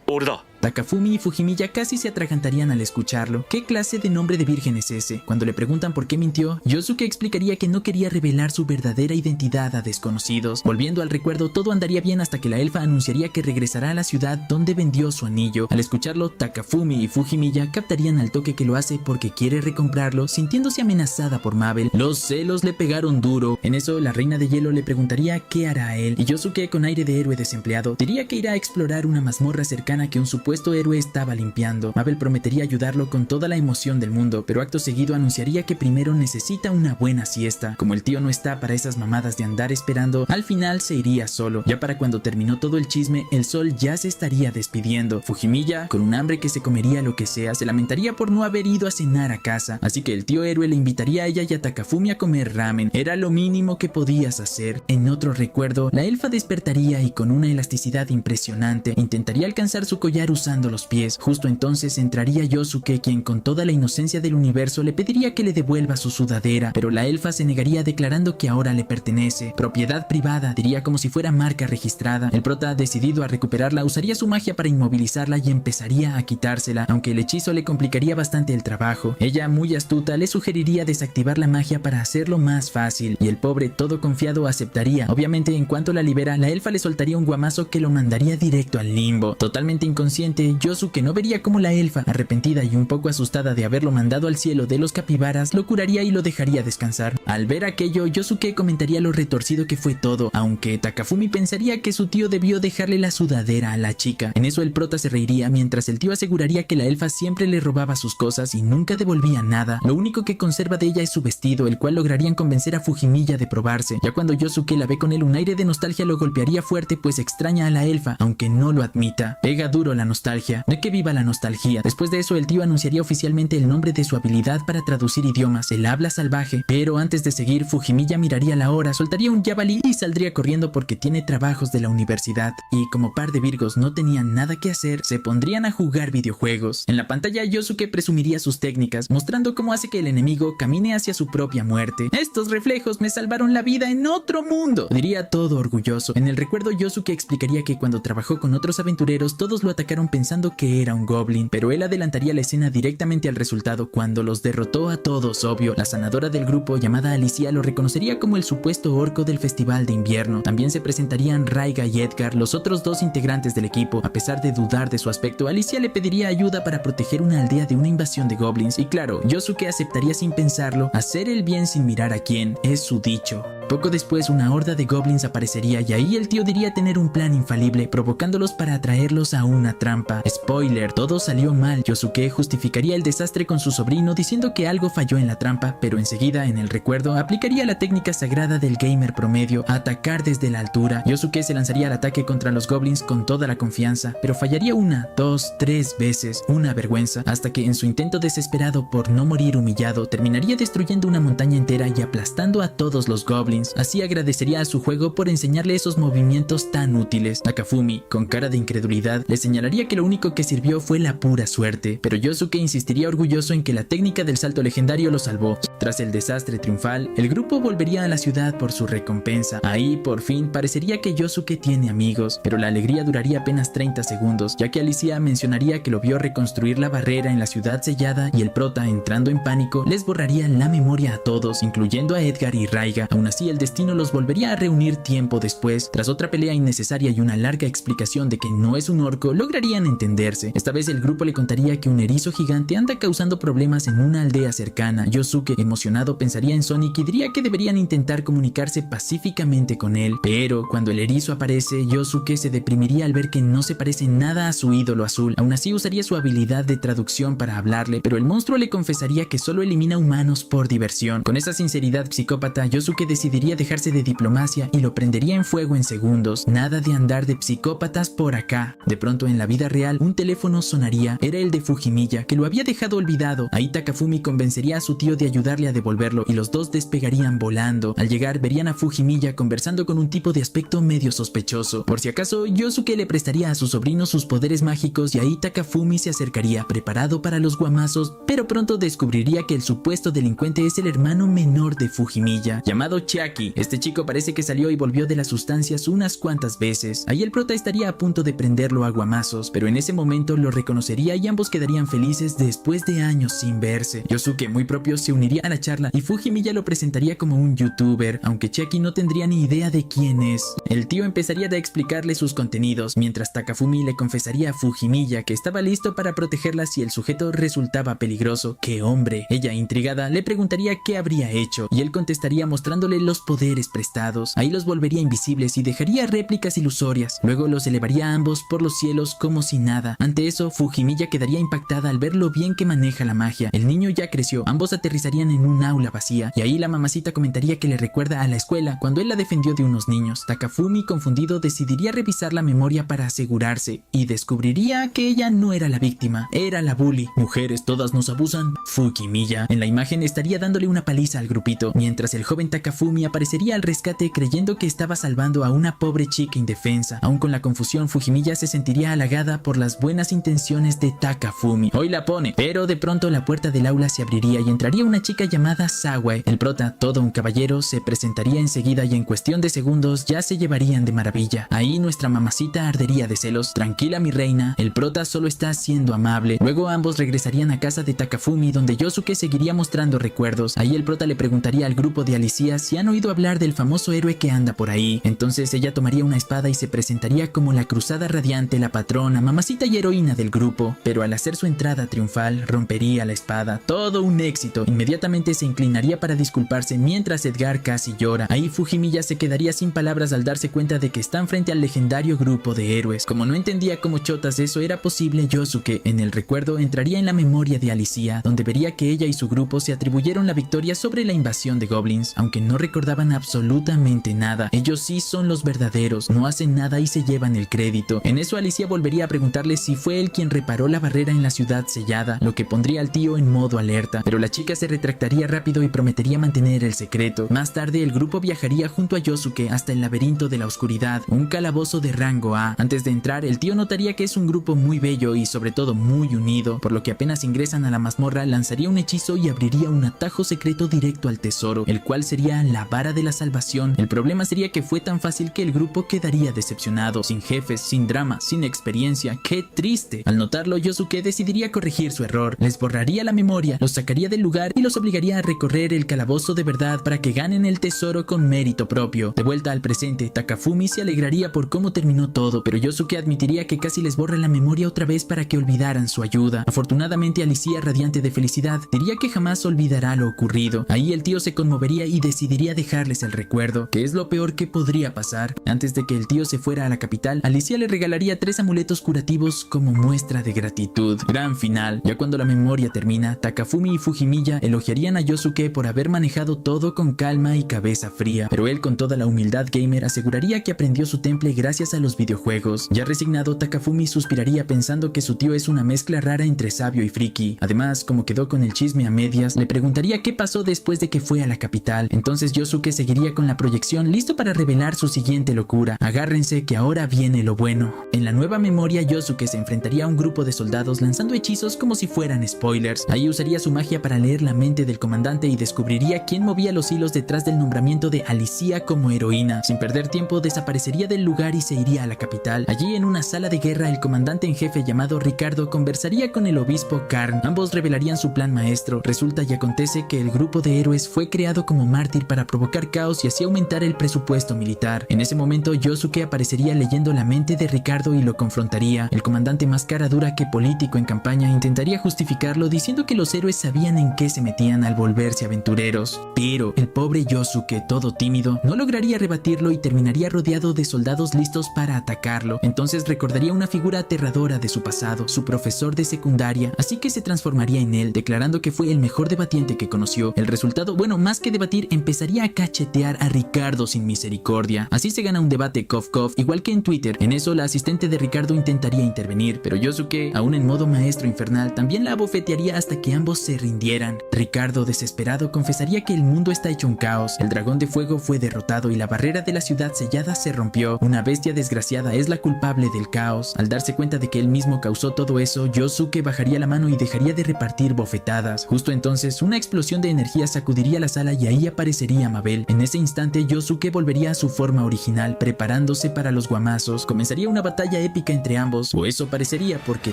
Speaker 4: 俺だ。
Speaker 1: Takafumi y Fujimiya casi se atragantarían al escucharlo. ¿Qué clase de nombre de virgen es ese? Cuando le preguntan por qué mintió, Yosuke explicaría que no quería revelar su verdadera identidad a desconocidos. Volviendo al recuerdo, todo andaría bien hasta que la elfa anunciaría que regresará a la ciudad donde vendió su anillo. Al escucharlo, Takafumi y Fujimiya captarían al toque que lo hace porque quiere recomprarlo, sintiéndose amenazada por Mabel. Los celos le pegaron duro. En eso, la reina de hielo le preguntaría qué hará él, y Yosuke, con aire de héroe desempleado, diría que irá a explorar una mazmorra cercana que un supuesto héroe estaba limpiando. Mabel prometería ayudarlo con toda la emoción del mundo, pero acto seguido anunciaría que primero necesita una buena siesta. Como el tío no está para esas mamadas de andar esperando, al final se iría solo. Ya para cuando terminó todo el chisme, el sol ya se estaría despidiendo. Fujimiya, con un hambre que se comería lo que sea, se lamentaría por no haber ido a cenar a casa, así que el tío héroe le invitaría a ella y a Takafumi a comer ramen. Era lo mínimo que podías hacer. En otro recuerdo, la elfa despertaría y con una elasticidad impresionante intentaría alcanzar su collar usando los pies. Justo entonces entraría Yosuke, quien con toda la inocencia del universo le pediría que le devuelva su sudadera, pero la elfa se negaría declarando que ahora le pertenece. Propiedad privada, diría como si fuera marca registrada. El prota, decidido a recuperarla, usaría su magia para inmovilizarla y empezaría a quitársela, aunque el hechizo le complicaría bastante el trabajo. Ella, muy astuta, le sugeriría desactivar la magia para hacerlo más fácil, y el pobre, todo confiado, aceptaría. Obviamente, en cuanto la libera, la elfa le soltaría un guamazo que lo mandaría directo al limbo. Totalmente inconsciente, Yosuke no vería cómo la elfa, arrepentida y un poco asustada de haberlo mandado al cielo de los capibaras, lo curaría y lo dejaría descansar. Al ver aquello, Yosuke comentaría lo retorcido que fue todo, aunque Takafumi pensaría que su tío debió dejarle la sudadera a la chica. En eso el prota se reiría mientras el tío aseguraría que la elfa siempre le robaba sus cosas y nunca devolvía nada. Lo único que conserva de ella es su vestido, el cual lograrían convencer a Fujimiya de probarse. Ya cuando Yosuke la ve con él, un aire de nostalgia lo golpearía fuerte, pues extraña a la elfa, aunque no lo admita. Pega duro la nostalgia. De que viva la nostalgia. Después de eso, el tío anunciaría oficialmente el nombre de su habilidad para traducir idiomas, el habla salvaje. Pero antes de seguir, Fujimiya miraría la hora, soltaría un jabalí y saldría corriendo porque tiene trabajos de la universidad. Y como par de virgos no tenían nada que hacer, se pondrían a jugar videojuegos. En la pantalla, Yosuke presumiría sus técnicas, mostrando cómo hace que el enemigo camine hacia su propia muerte. Estos reflejos me salvaron la vida en otro mundo, diría todo orgulloso. En el recuerdo, Yosuke explicaría que cuando trabajó con otros aventureros, todos lo atacaron pensando que era un goblin, pero él adelantaría la escena directamente al resultado cuando los derrotó a todos. Obvio, la sanadora del grupo, llamada Alicia, lo reconocería como el supuesto orco del festival de invierno. También se presentarían Raiga y Edgar, los otros dos integrantes del equipo. A pesar de dudar de su aspecto, Alicia le pediría ayuda para proteger una aldea de una invasión de goblins, y claro, Yosuke aceptaría sin pensarlo. Hacer el bien sin mirar a quién es su dicho. Poco después, una horda de goblins aparecería y ahí el tío diría tener un plan infalible, provocándolos para atraerlos a una trampa. Spoiler, todo salió mal. Yosuke justificaría el desastre con su sobrino diciendo que algo falló en la trampa, pero enseguida, en el recuerdo, aplicaría la técnica sagrada del gamer promedio, atacar desde la altura. Yosuke se lanzaría al ataque contra los goblins con toda la confianza, pero fallaría una, dos, tres veces, una vergüenza, hasta que en su intento desesperado por no morir humillado, terminaría destruyendo una montaña entera y aplastando a todos los goblins. Así agradecería a su juego por enseñarle esos movimientos tan útiles. Takafumi, con cara de incredulidad, le señalaría que lo único que sirvió fue la pura suerte, pero Yosuke insistiría orgulloso en que la técnica del salto legendario lo salvó. Tras el desastre triunfal, el grupo volvería a la ciudad por su recompensa. Ahí, por fin, parecería que Yosuke tiene amigos, pero la alegría duraría apenas 30 segundos, ya que Alicia mencionaría que lo vio reconstruir la barrera en la ciudad sellada y el prota, entrando en pánico, les borraría la memoria a todos, incluyendo a Edgar y Raiga. Aún así, así el destino los volvería a reunir tiempo después. Tras otra pelea innecesaria y una larga explicación de que no es un orco, lograrían entenderse. Esta vez el grupo le contaría que un erizo gigante anda causando problemas en una aldea cercana. Yosuke, emocionado, pensaría en Sonic y diría que deberían intentar comunicarse pacíficamente con él. Pero cuando el erizo aparece, Yosuke se deprimiría al ver que no se parece nada a su ídolo azul. Aún así usaría su habilidad de traducción para hablarle, pero el monstruo le confesaría que solo elimina humanos por diversión. Con esa sinceridad psicópata, Yosuke decidiría dejarse de diplomacia y lo prendería en fuego en segundos. Nada de andar de psicópatas por acá. De pronto en la vida real, un teléfono sonaría. Era el de Fujimiya, que lo había dejado olvidado. Ahí Takafumi convencería a su tío de ayudarle a devolverlo y los dos despegarían volando. Al llegar verían a Fujimiya conversando con un tipo de aspecto medio sospechoso. Por si acaso, Yosuke le prestaría a su sobrino sus poderes mágicos y ahí Takafumi se acercaría preparado para los guamazos, pero pronto descubriría que el supuesto delincuente es el hermano menor de Fujimiya, llamado Chiaki. Este chico parece que salió y volvió de las sustancias unas cuantas veces. Ahí el prota estaría a punto de prenderlo a guamazos, pero en ese momento lo reconocería y ambos quedarían felices después de años sin verse. Yosuke, muy propio, se uniría a la charla y Fujimiya lo presentaría como un youtuber, aunque Chiaki no tendría ni idea de quién es. El tío empezaría a explicarle sus contenidos, mientras Takafumi le confesaría a Fujimiya que estaba listo para protegerla si el sujeto resultaba peligroso. ¡Qué hombre! Ella, intrigada, le preguntaría qué habría hecho, y él contestaría mostrándole los poderes prestados. Ahí los volvería invisibles y dejaría réplicas ilusorias. Luego los elevaría a ambos por los cielos como si nada. Ante eso, Fujimiya quedaría impactada al ver lo bien que maneja la magia. El niño ya creció, ambos aterrizarían en un aula vacía, y ahí la mamacita comentaría que le recuerda a la escuela cuando él la defendió de unos niños. Takafumi, confundido, decidiría revisar la memoria para asegurarse, y descubriría que ella no era la víctima, era la bully. Mujeres, todas nos abusan. Fujimiya. En la imagen estaría dándole una paliza al grupito, mientras el joven Takafumi aparecería al rescate creyendo que estaba salvando a una pobre chica indefensa. Aún con la confusión, Fujimiya se sentiría halagada por las buenas intenciones de Takafumi. Hoy la pone, pero de pronto la puerta del aula se abriría y entraría una chica llamada Sawae. El prota, todo un caballero, se presentaría enseguida y en cuestión de segundos ya se llevarían de maravilla. Ahí nuestra mamacita ardería de celos. Tranquila, mi reina, el prota solo está siendo amable. Luego ambos regresarían a casa de Takafumi, donde Yosuke seguiría mostrando recuerdos. Ahí el prota le preguntaría al grupo de Alicia si han oído hablar del famoso héroe que anda por ahí. Entonces ella tomaría una espada y se presentaría como la cruzada radiante, la patrona, mamacita y heroína del grupo. Pero al hacer su entrada triunfal, rompería la espada. Todo un éxito. Inmediatamente se inclinaría para disculparse mientras Edgar casi llora. Ahí Fujimiya se quedaría sin palabras al darse cuenta de que están frente al legendario grupo de héroes. Como no entendía cómo chotas eso era posible, Yosuke, en el recuerdo, entraría en la memoria de Alicia, donde vería que ella y su grupo se atribuyeron la victoria sobre la invasión de goblins, aunque no recordaban absolutamente nada. Ellos sí son los verdaderos, no hacen nada y se llevan el crédito. En eso Alicia volvería a preguntarle si fue él quien reparó la barrera en la ciudad sellada, lo que pondría al tío en modo alerta, pero la chica se retractaría rápido y prometería mantener el secreto. Más tarde el grupo viajaría junto a Yosuke hasta el laberinto de la oscuridad, un calabozo de rango A. Antes de entrar, el tío notaría que es un grupo muy bello y sobre todo muy unido, por lo que apenas ingresan a la mazmorra lanzaría un hechizo y abriría un atajo secreto directo al tesoro, el cual sería la vara de la salvación. El problema sería que fue tan fácil que el grupo quedaría decepcionado, sin jefes, sin drama, sin experiencia. ¡Qué triste! Al notarlo, Yosuke decidiría corregir su error, les borraría la memoria, los sacaría del lugar y los obligaría a recorrer el calabozo de verdad para que ganen el tesoro con mérito propio. De vuelta al presente, Takafumi se alegraría por cómo terminó todo, pero Yosuke admitiría que casi les borra la memoria otra vez para que olvidaran su ayuda. Afortunadamente, Alicia, radiante de felicidad, diría que jamás olvidará lo ocurrido. Ahí el tío se conmovería y decidiría dejarles el recuerdo, que es lo peor que podría pasar. Antes de que el tío se fuera a la capital, Alicia le regalaría 3 amuletos curativos como muestra de gratitud. Gran final. Ya cuando la memoria termina, Takafumi y Fujimiya elogiarían a Yosuke por haber manejado todo con calma y cabeza fría, pero él, con toda la humildad gamer, aseguraría que aprendió su temple gracias a los videojuegos. Ya resignado, Takafumi suspiraría pensando que su tío es una mezcla rara entre sabio y friki. Además, como quedó con el chisme a medias, le preguntaría qué pasó después de que fue a la capital. Entonces Yosuke seguiría con la proyección, listo para revelar su siguiente locura. Agárrense que ahora viene lo bueno. En la nueva memoria, Yosuke se enfrentaría a un grupo de soldados lanzando hechizos como si fueran spoilers. Ahí usaría su magia para leer la mente del comandante y descubriría quién movía los hilos detrás del nombramiento de Alicia como heroína. Sin perder tiempo, desaparecería del lugar y se iría a la capital. Allí, en una sala de guerra, el comandante en jefe llamado Ricardo conversaría con el obispo Karn. Ambos revelarían su plan maestro. Resulta y acontece que el grupo de héroes fue creado como mártir para provocar caos y así aumentar el presupuesto militar. En ese momento Yosuke aparecería leyendo la mente de Ricardo y lo confrontaría. El comandante, más cara dura que político en campaña, intentaría justificarlo diciendo que los héroes sabían en qué se metían al volverse aventureros. Pero el pobre Yosuke, todo tímido, no lograría rebatirlo y terminaría rodeado de soldados listos para atacarlo. Entonces recordaría una figura aterradora de su pasado, su profesor de secundaria, así que se transformaría en él, declarando que fue el mejor debatiente que conoció. El resultado, bueno, más que debatir, empezaría a cachetear a Ricardo sin misericordia. Así se gana un debate cough cough, igual que en Twitter. En eso la asistente de Ricardo intentaría intervenir, pero Yosuke, aún en modo maestro infernal, también la abofetearía hasta que ambos se rindieran. Ricardo, desesperado, confesaría que el mundo está hecho un caos. El dragón de fuego fue derrotado y la barrera de la ciudad sellada se rompió. Una bestia desgraciada es la culpable del caos. Al darse cuenta de que él mismo causó todo eso, Yosuke bajaría la mano y dejaría de repartir bofetadas. Justo entonces, una explosión de energía sacudiría la sala y ahí aparecería Mabel. En ese instante, Yosuke volvería a su forma original, preparándose para los guamazos. Comenzaría una batalla épica entre ambos, o eso parecería, porque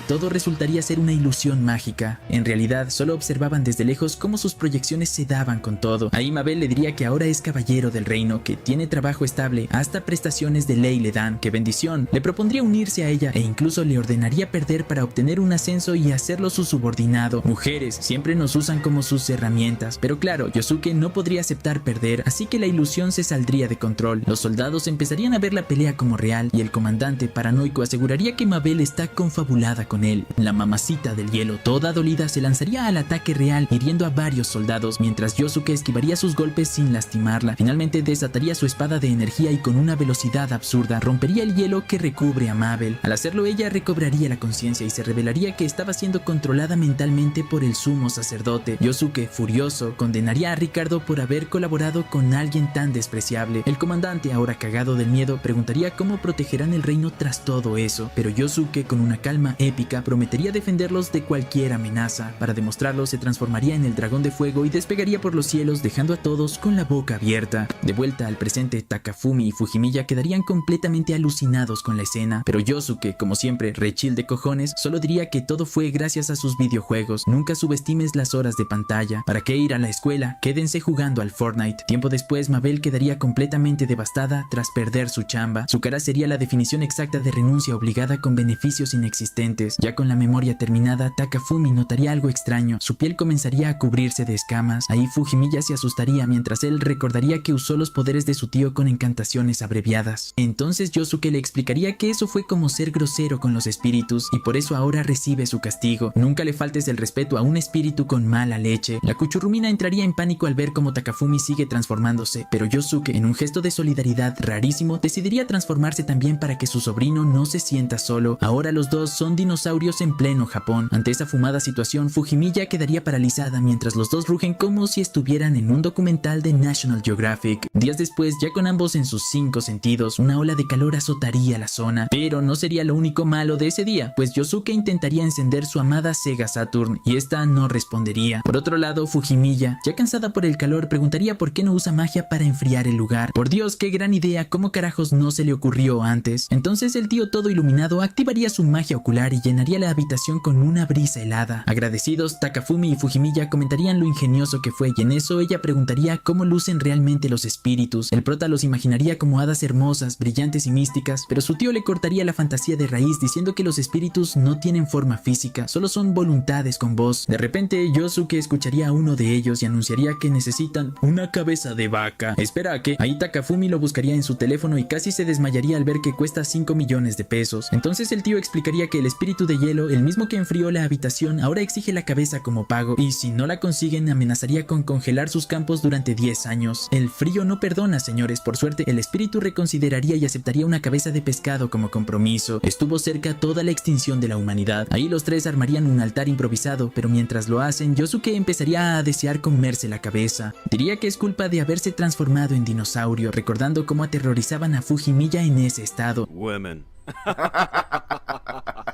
Speaker 1: todo resultaría ser una ilusión mágica. En realidad, solo observaban desde lejos cómo sus proyecciones se daban con todo. Ahí Mabel le diría que ahora es caballero del reino, que tiene trabajo estable, hasta prestaciones de ley le dan, que bendición. Le propondría unirse a ella e incluso le ordenaría perder para obtener un ascenso y hacerlo su subordinado. Mujeres siempre nos usan como sus herramientas, pero claro, Yosuke no podría aceptar perder, así que la ilusión se saldría de control. Los soldados empezarían a ver la pelea como real y el comandante, paranoico, aseguraría que Mabel está confabulada con él. La mamacita del hielo, toda dolida, se lanzaría al ataque real, hiriendo a varios soldados, mientras Yosuke esquivaría sus golpes sin lastimarla. Finalmente desataría su espada de energía y con una velocidad absurda rompería el hielo que recubre a Mabel. Al hacerlo, ella recobraría la conciencia y se revelaría que estaba siendo controlada mentalmente por el sumo sacerdote. Yosuke, furioso, condenaría a Ricardo por haber colaborado con alguien tan despreciable. El comandante, ahora cagado del miedo, preguntaría cómo protegerán el reino tras todo eso, pero Yosuke, con una calma épica, prometería defenderlos de cualquier amenaza. Para demostrarlo, se transformaría en el dragón de fuego y despegaría por los cielos, dejando a todos con la boca abierta. De vuelta al presente, Takafumi y Fujimiya quedarían completamente alucinados con la escena, pero Yosuke, como siempre, re chill de cojones, solo diría que todo fue gracias a sus videojuegos. Nunca subestimes las horas de pantalla. ¿Para qué ir a la escuela? Quédense jugando al Fortnite. Tiempo después, Mabel quedaría completamente devastada tras perder su chamba. Su cara sería la definición exacta de renuncia obligada con beneficios inexistentes. Ya con la memoria terminada, Takafumi notaría algo extraño. Su piel comenzaría a cubrirse de escamas. Ahí Fujimiya se asustaría mientras él recordaría que usó los poderes de su tío con encantaciones abreviadas. Entonces Yosuke le explicaría que eso fue como ser grosero con los espíritus y por eso ahora recibe su castigo. Nunca le faltes el respeto a un espíritu con mala leche. La cuchurrumina entraría en pánico al ver cómo Takafumi sigue transformándose, pero Yosuke, en un gesto de solidaridad rarísimo, decidiría transformarse también para que su sobrino no se sienta solo. Ahora los dos son dinosaurios en pleno Japón. Ante esa fumada situación, Fujimiya quedaría paralizada mientras los dos rugen como si estuvieran en un documental de National Geographic. Días después, ya con ambos en sus 5 sentidos, una ola de calor azotaría la zona. Pero no sería lo único malo de ese día, pues Yosuke intentaría encender su amada Sega Saturn y esta no respondería. Por otro lado, Fujimiya, ya cansada por el calor, preguntaría por qué no usa magia para enfriar el lugar. Por Dios, qué gran idea, ¿cómo carajos no se le ocurrió antes? Entonces el tío, todo iluminado, activaría su magia ocular y llenaría la habitación con una brisa helada. Agradecidos, Takafumi y Fujimiya comentarían lo ingenioso que fue y en eso ella preguntaría cómo lucen realmente los espíritus. El prota los imaginaría como hadas hermosas, brillantes y místicas, pero su tío le cortaría la fantasía de raíz diciendo que los espíritus no tienen forma física, solo son voluntades con voz. De repente, Yosuke escucharía a uno de ellos y anunciaría que necesitan una cabeza de vaca. Espera a que ahí Takafumi lo buscaría en su teléfono y casi se desmayaría al ver que cuesta 5 millones de pesos. Entonces el tío explicaría que el espíritu de hielo, el mismo que enfrió la habitación, ahora exige la cabeza como pago y si no la consiguen amenazaría con congelar sus campos durante 10 años. El frío no perdona, señores. Por suerte, el espíritu reconsideraría y aceptaría una cabeza de pescado como compromiso. Estuvo cerca toda la extinción de la humanidad. Ahí los tres armarían un altar improvisado, pero mientras lo hacen, Yosuke empezaría a desear comerse la cabeza. Diría que es culpa de haberse transformado en dinosaurio, recordando cómo aterrorizaban a Fujimiya en ese estado.
Speaker 4: Women.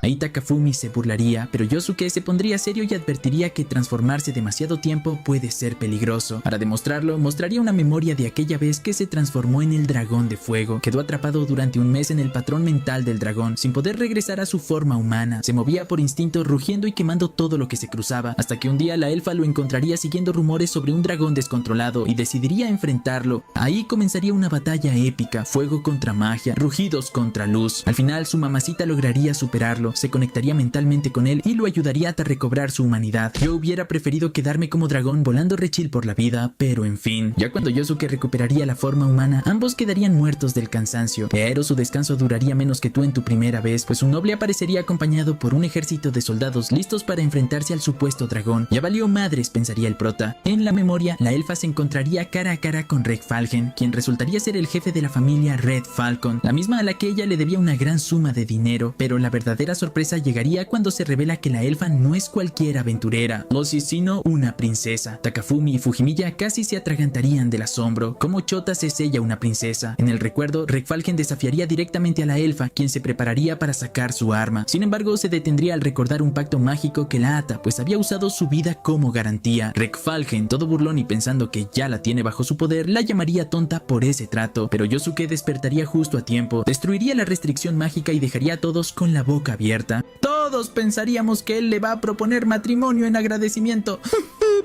Speaker 1: Ahí Takafumi se burlaría, pero Yosuke se pondría serio y advertiría que transformarse demasiado tiempo puede ser peligroso. Para demostrarlo, mostraría una memoria de aquella vez que se transformó en el dragón de fuego. Quedó atrapado durante un mes en el patrón mental del dragón, sin poder regresar a su forma humana. Se movía por instinto, rugiendo y quemando todo lo que se cruzaba, hasta que un día la elfa lo encontraría siguiendo rumores sobre un dragón descontrolado y decidiría enfrentarlo. Ahí comenzaría una batalla épica, fuego contra magia, rugidos contra luz. Al final su mamacita lograría superarlo, se conectaría mentalmente con él y lo ayudaría a recobrar su humanidad. Yo hubiera preferido quedarme como dragón volando rechil por la vida, pero en fin. Ya cuando Yosuke recuperaría la forma humana, ambos quedarían muertos del cansancio. Pero su descanso duraría menos que tú en tu primera vez, pues un noble aparecería acompañado por un ejército de soldados listos para enfrentarse al supuesto dragón. Ya valió madres, pensaría el prota. En la memoria, la elfa se encontraría cara a cara con Regfalgen, quien resultaría ser el jefe de la familia Red Falcon, la misma a la que ella le debía una gran suma de dinero. Pero la verdadera sorpresa llegaría cuando se revela que la elfa no es cualquier aventurera, o si sino una princesa. Takafumi y Fujimiya casi se atragantarían del asombro. ¿Cómo chotas es ella una princesa? En el recuerdo, Regfalgen desafiaría directamente a la elfa, quien se prepararía para sacar su arma. Sin embargo, se detendría al recordar un pacto mágico que la ata, pues había usado su vida como garantía. Regfalgen, todo burlón y pensando que ya la tiene bajo su poder, la llamaría tonta por ese trato, pero Yosuke despertaría justo a tiempo, destruiría la restricción mágica y dejaría a todos con la boca abierta. Todos pensaríamos que él le va a proponer matrimonio en agradecimiento.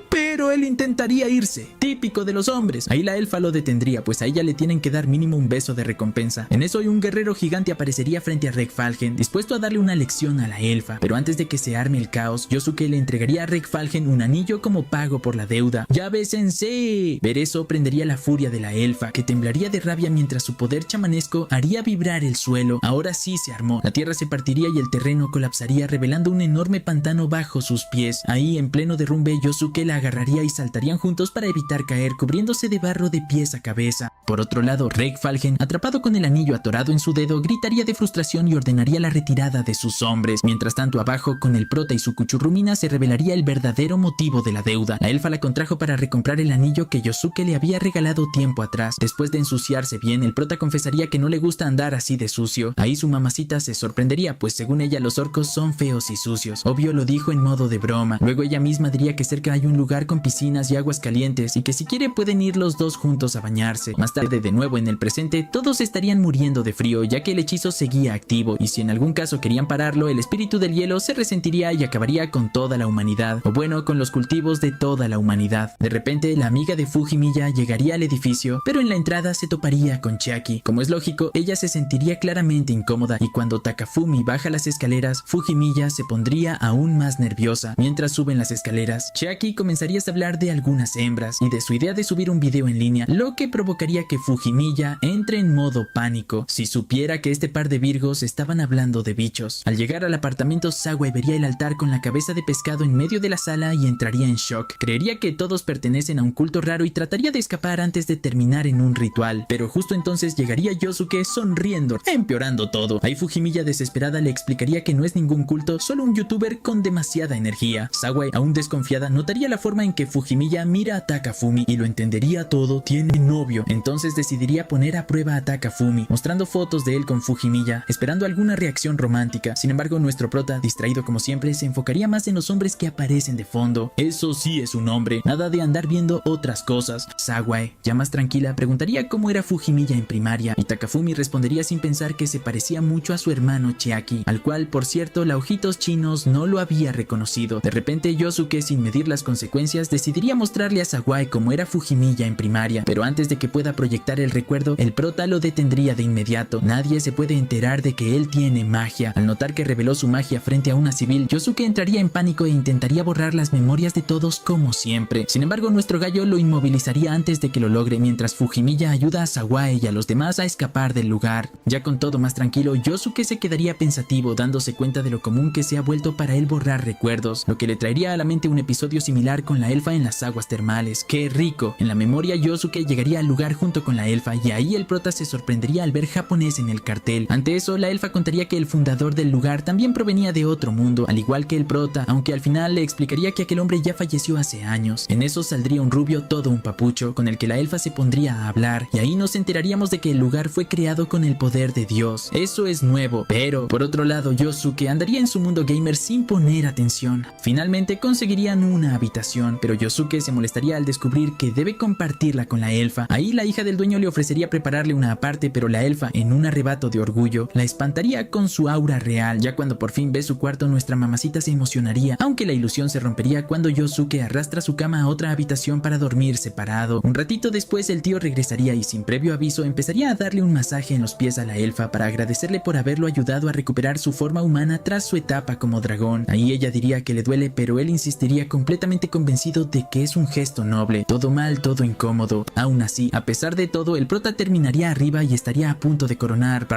Speaker 1: Pero él intentaría irse, típico de los hombres. Ahí la elfa lo detendría, pues a ella le tienen que dar mínimo un beso de recompensa. En eso un guerrero gigante aparecería frente a Regfalgen, dispuesto a darle una lección a la elfa. Pero antes de que se arme el caos, Yosuke le entregaría a Regfalgen un anillo como pago por la deuda. ¡Ya bésense! Ver eso prendería la furia de la elfa, que temblaría de rabia mientras su poder chamanesco haría vibrar el suelo. Ahora sí se armó. La tierra se partiría y el terreno colapsaría, revelando un enorme pantano bajo sus pies. Ahí, en pleno derrumbe, Yosuke la agarraría y saltarían juntos para evitar caer, cubriéndose de barro de pies a cabeza. Por otro lado, Regfalgen, atrapado con el anillo atorado en su dedo, gritaría de frustración y ordenaría la retirada de sus hombres. Mientras tanto, abajo, con el prota y su cuchurrumina, se revelaría el verdadero motivo de la deuda. La elfa la contrajo para recomprar el anillo que Yosuke le había regalado tiempo atrás. Después de ensuciarse bien, el prota confesaría que no le gusta andar así de sucio. Ahí su mamacita se sorprendería, pues según ella los orcos son feos y sucios. Obvio lo dijo en modo de broma. Luego ella misma diría que cerca hay un lugar con piscinas y aguas calientes y que si quiere pueden ir los dos juntos a bañarse. Más tarde, de nuevo en el presente, todos estarían muriendo de frío ya que el hechizo seguía activo, y si en algún caso querían pararlo, el espíritu del hielo se resentiría y acabaría con toda la humanidad, o bueno, con los cultivos de toda la humanidad. De repente, la amiga de Fujimiya llegaría al edificio, pero en la entrada se toparía con Chiaki. Como es lógico, ella se sentiría claramente incómoda, y cuando Takafumi baja las escaleras, Fujimiya se pondría aún más nerviosa. Mientras suben las escaleras, Chiaki comenzaría a hablar de algunas hembras y de su idea de subir un video en línea, lo que provocaría que Fujimiya entre en modo pánico si supiera que este par de virgos estaban hablando de bichos. Al llegar al apartamento, Sawai vería el altar con la cabeza de pescado en medio de la sala y entraría en shock. Creería que todos pertenecen a un culto raro y trataría de escapar antes de terminar en un ritual, pero justo entonces llegaría Yosuke sonriendo, empeorando todo. Ahí Fujimiya, desesperada, le explicaría que no es ningún culto, solo un youtuber con demasiada energía. Sawai, aún desconfiada, notaría la forma en que Fujimiya mira a Takafumi y lo entendería todo. Tiene novio. Entonces decidiría poner a prueba a Takafumi, mostrando fotos de él con Fujimiya, esperando alguna reacción romántica. Sin embargo, nuestro prota, distraído como siempre, se enfocaría más en los hombres que aparecen de fondo. Eso sí es un hombre, nada de andar viendo otras cosas. Sawai, ya más tranquila, preguntaría cómo era Fujimiya en primaria, y Takafumi respondería sin pensar que se parecía mucho a su hermano Chiaki, al cual, por cierto, la Ojitos Chinos no lo había reconocido. De repente, Yosuke, sin medir las consecuencias, decidiría mostrarle a Sawai cómo era Fujimiya en primaria, pero antes de que pueda proyectar el recuerdo, el prota lo detendría de inmediato. Nadie se puede enterar de que él tiene magia. Al notar que reveló su magia frente a una civil, Yosuke entraría en pánico e intentaría borrar las memorias de todos como siempre. Sin embargo, nuestro gallo lo inmovilizaría antes de que lo logre, mientras Fujimiya ayuda a Sawai y a los demás a escapar del lugar. Ya con todo más tranquilo, Yosuke se quedaría pensativo, dándose cuenta de lo común que se ha vuelto para él borrar recuerdos, lo que le traería a la mente un episodio similar con la la elfa en las aguas termales. ¡Qué rico! En la memoria, Yosuke llegaría al lugar junto con la elfa y ahí el prota se sorprendería al ver japonés en el cartel. Ante eso, la elfa contaría que el fundador del lugar también provenía de otro mundo, al igual que el prota, aunque al final le explicaría que aquel hombre ya falleció hace años. En eso saldría un rubio todo un papucho, con el que la elfa se pondría a hablar, y ahí nos enteraríamos de que el lugar fue creado con el poder de Dios. Eso es nuevo, pero por otro lado, Yosuke andaría en su mundo gamer sin poner atención. Finalmente conseguirían una habitación, pero Yosuke se molestaría al descubrir que debe compartirla con la elfa. Ahí la hija del dueño le ofrecería prepararle una aparte, pero la elfa, en un arrebato de orgullo, la espantaría con su aura real. Ya cuando por fin ve su cuarto, nuestra mamacita se emocionaría, aunque la ilusión se rompería cuando Yosuke arrastra su cama a otra habitación para dormir separado. Un ratito después el tío regresaría y sin previo aviso empezaría a darle un masaje en los pies a la elfa para agradecerle por haberlo ayudado a recuperar su forma humana tras su etapa como dragón. Ahí ella diría que le duele, pero él insistiría completamente convencido de que es un gesto noble. Todo mal, todo incómodo. Aún así, a pesar de todo, el prota terminaría arriba y estaría a punto de coronar,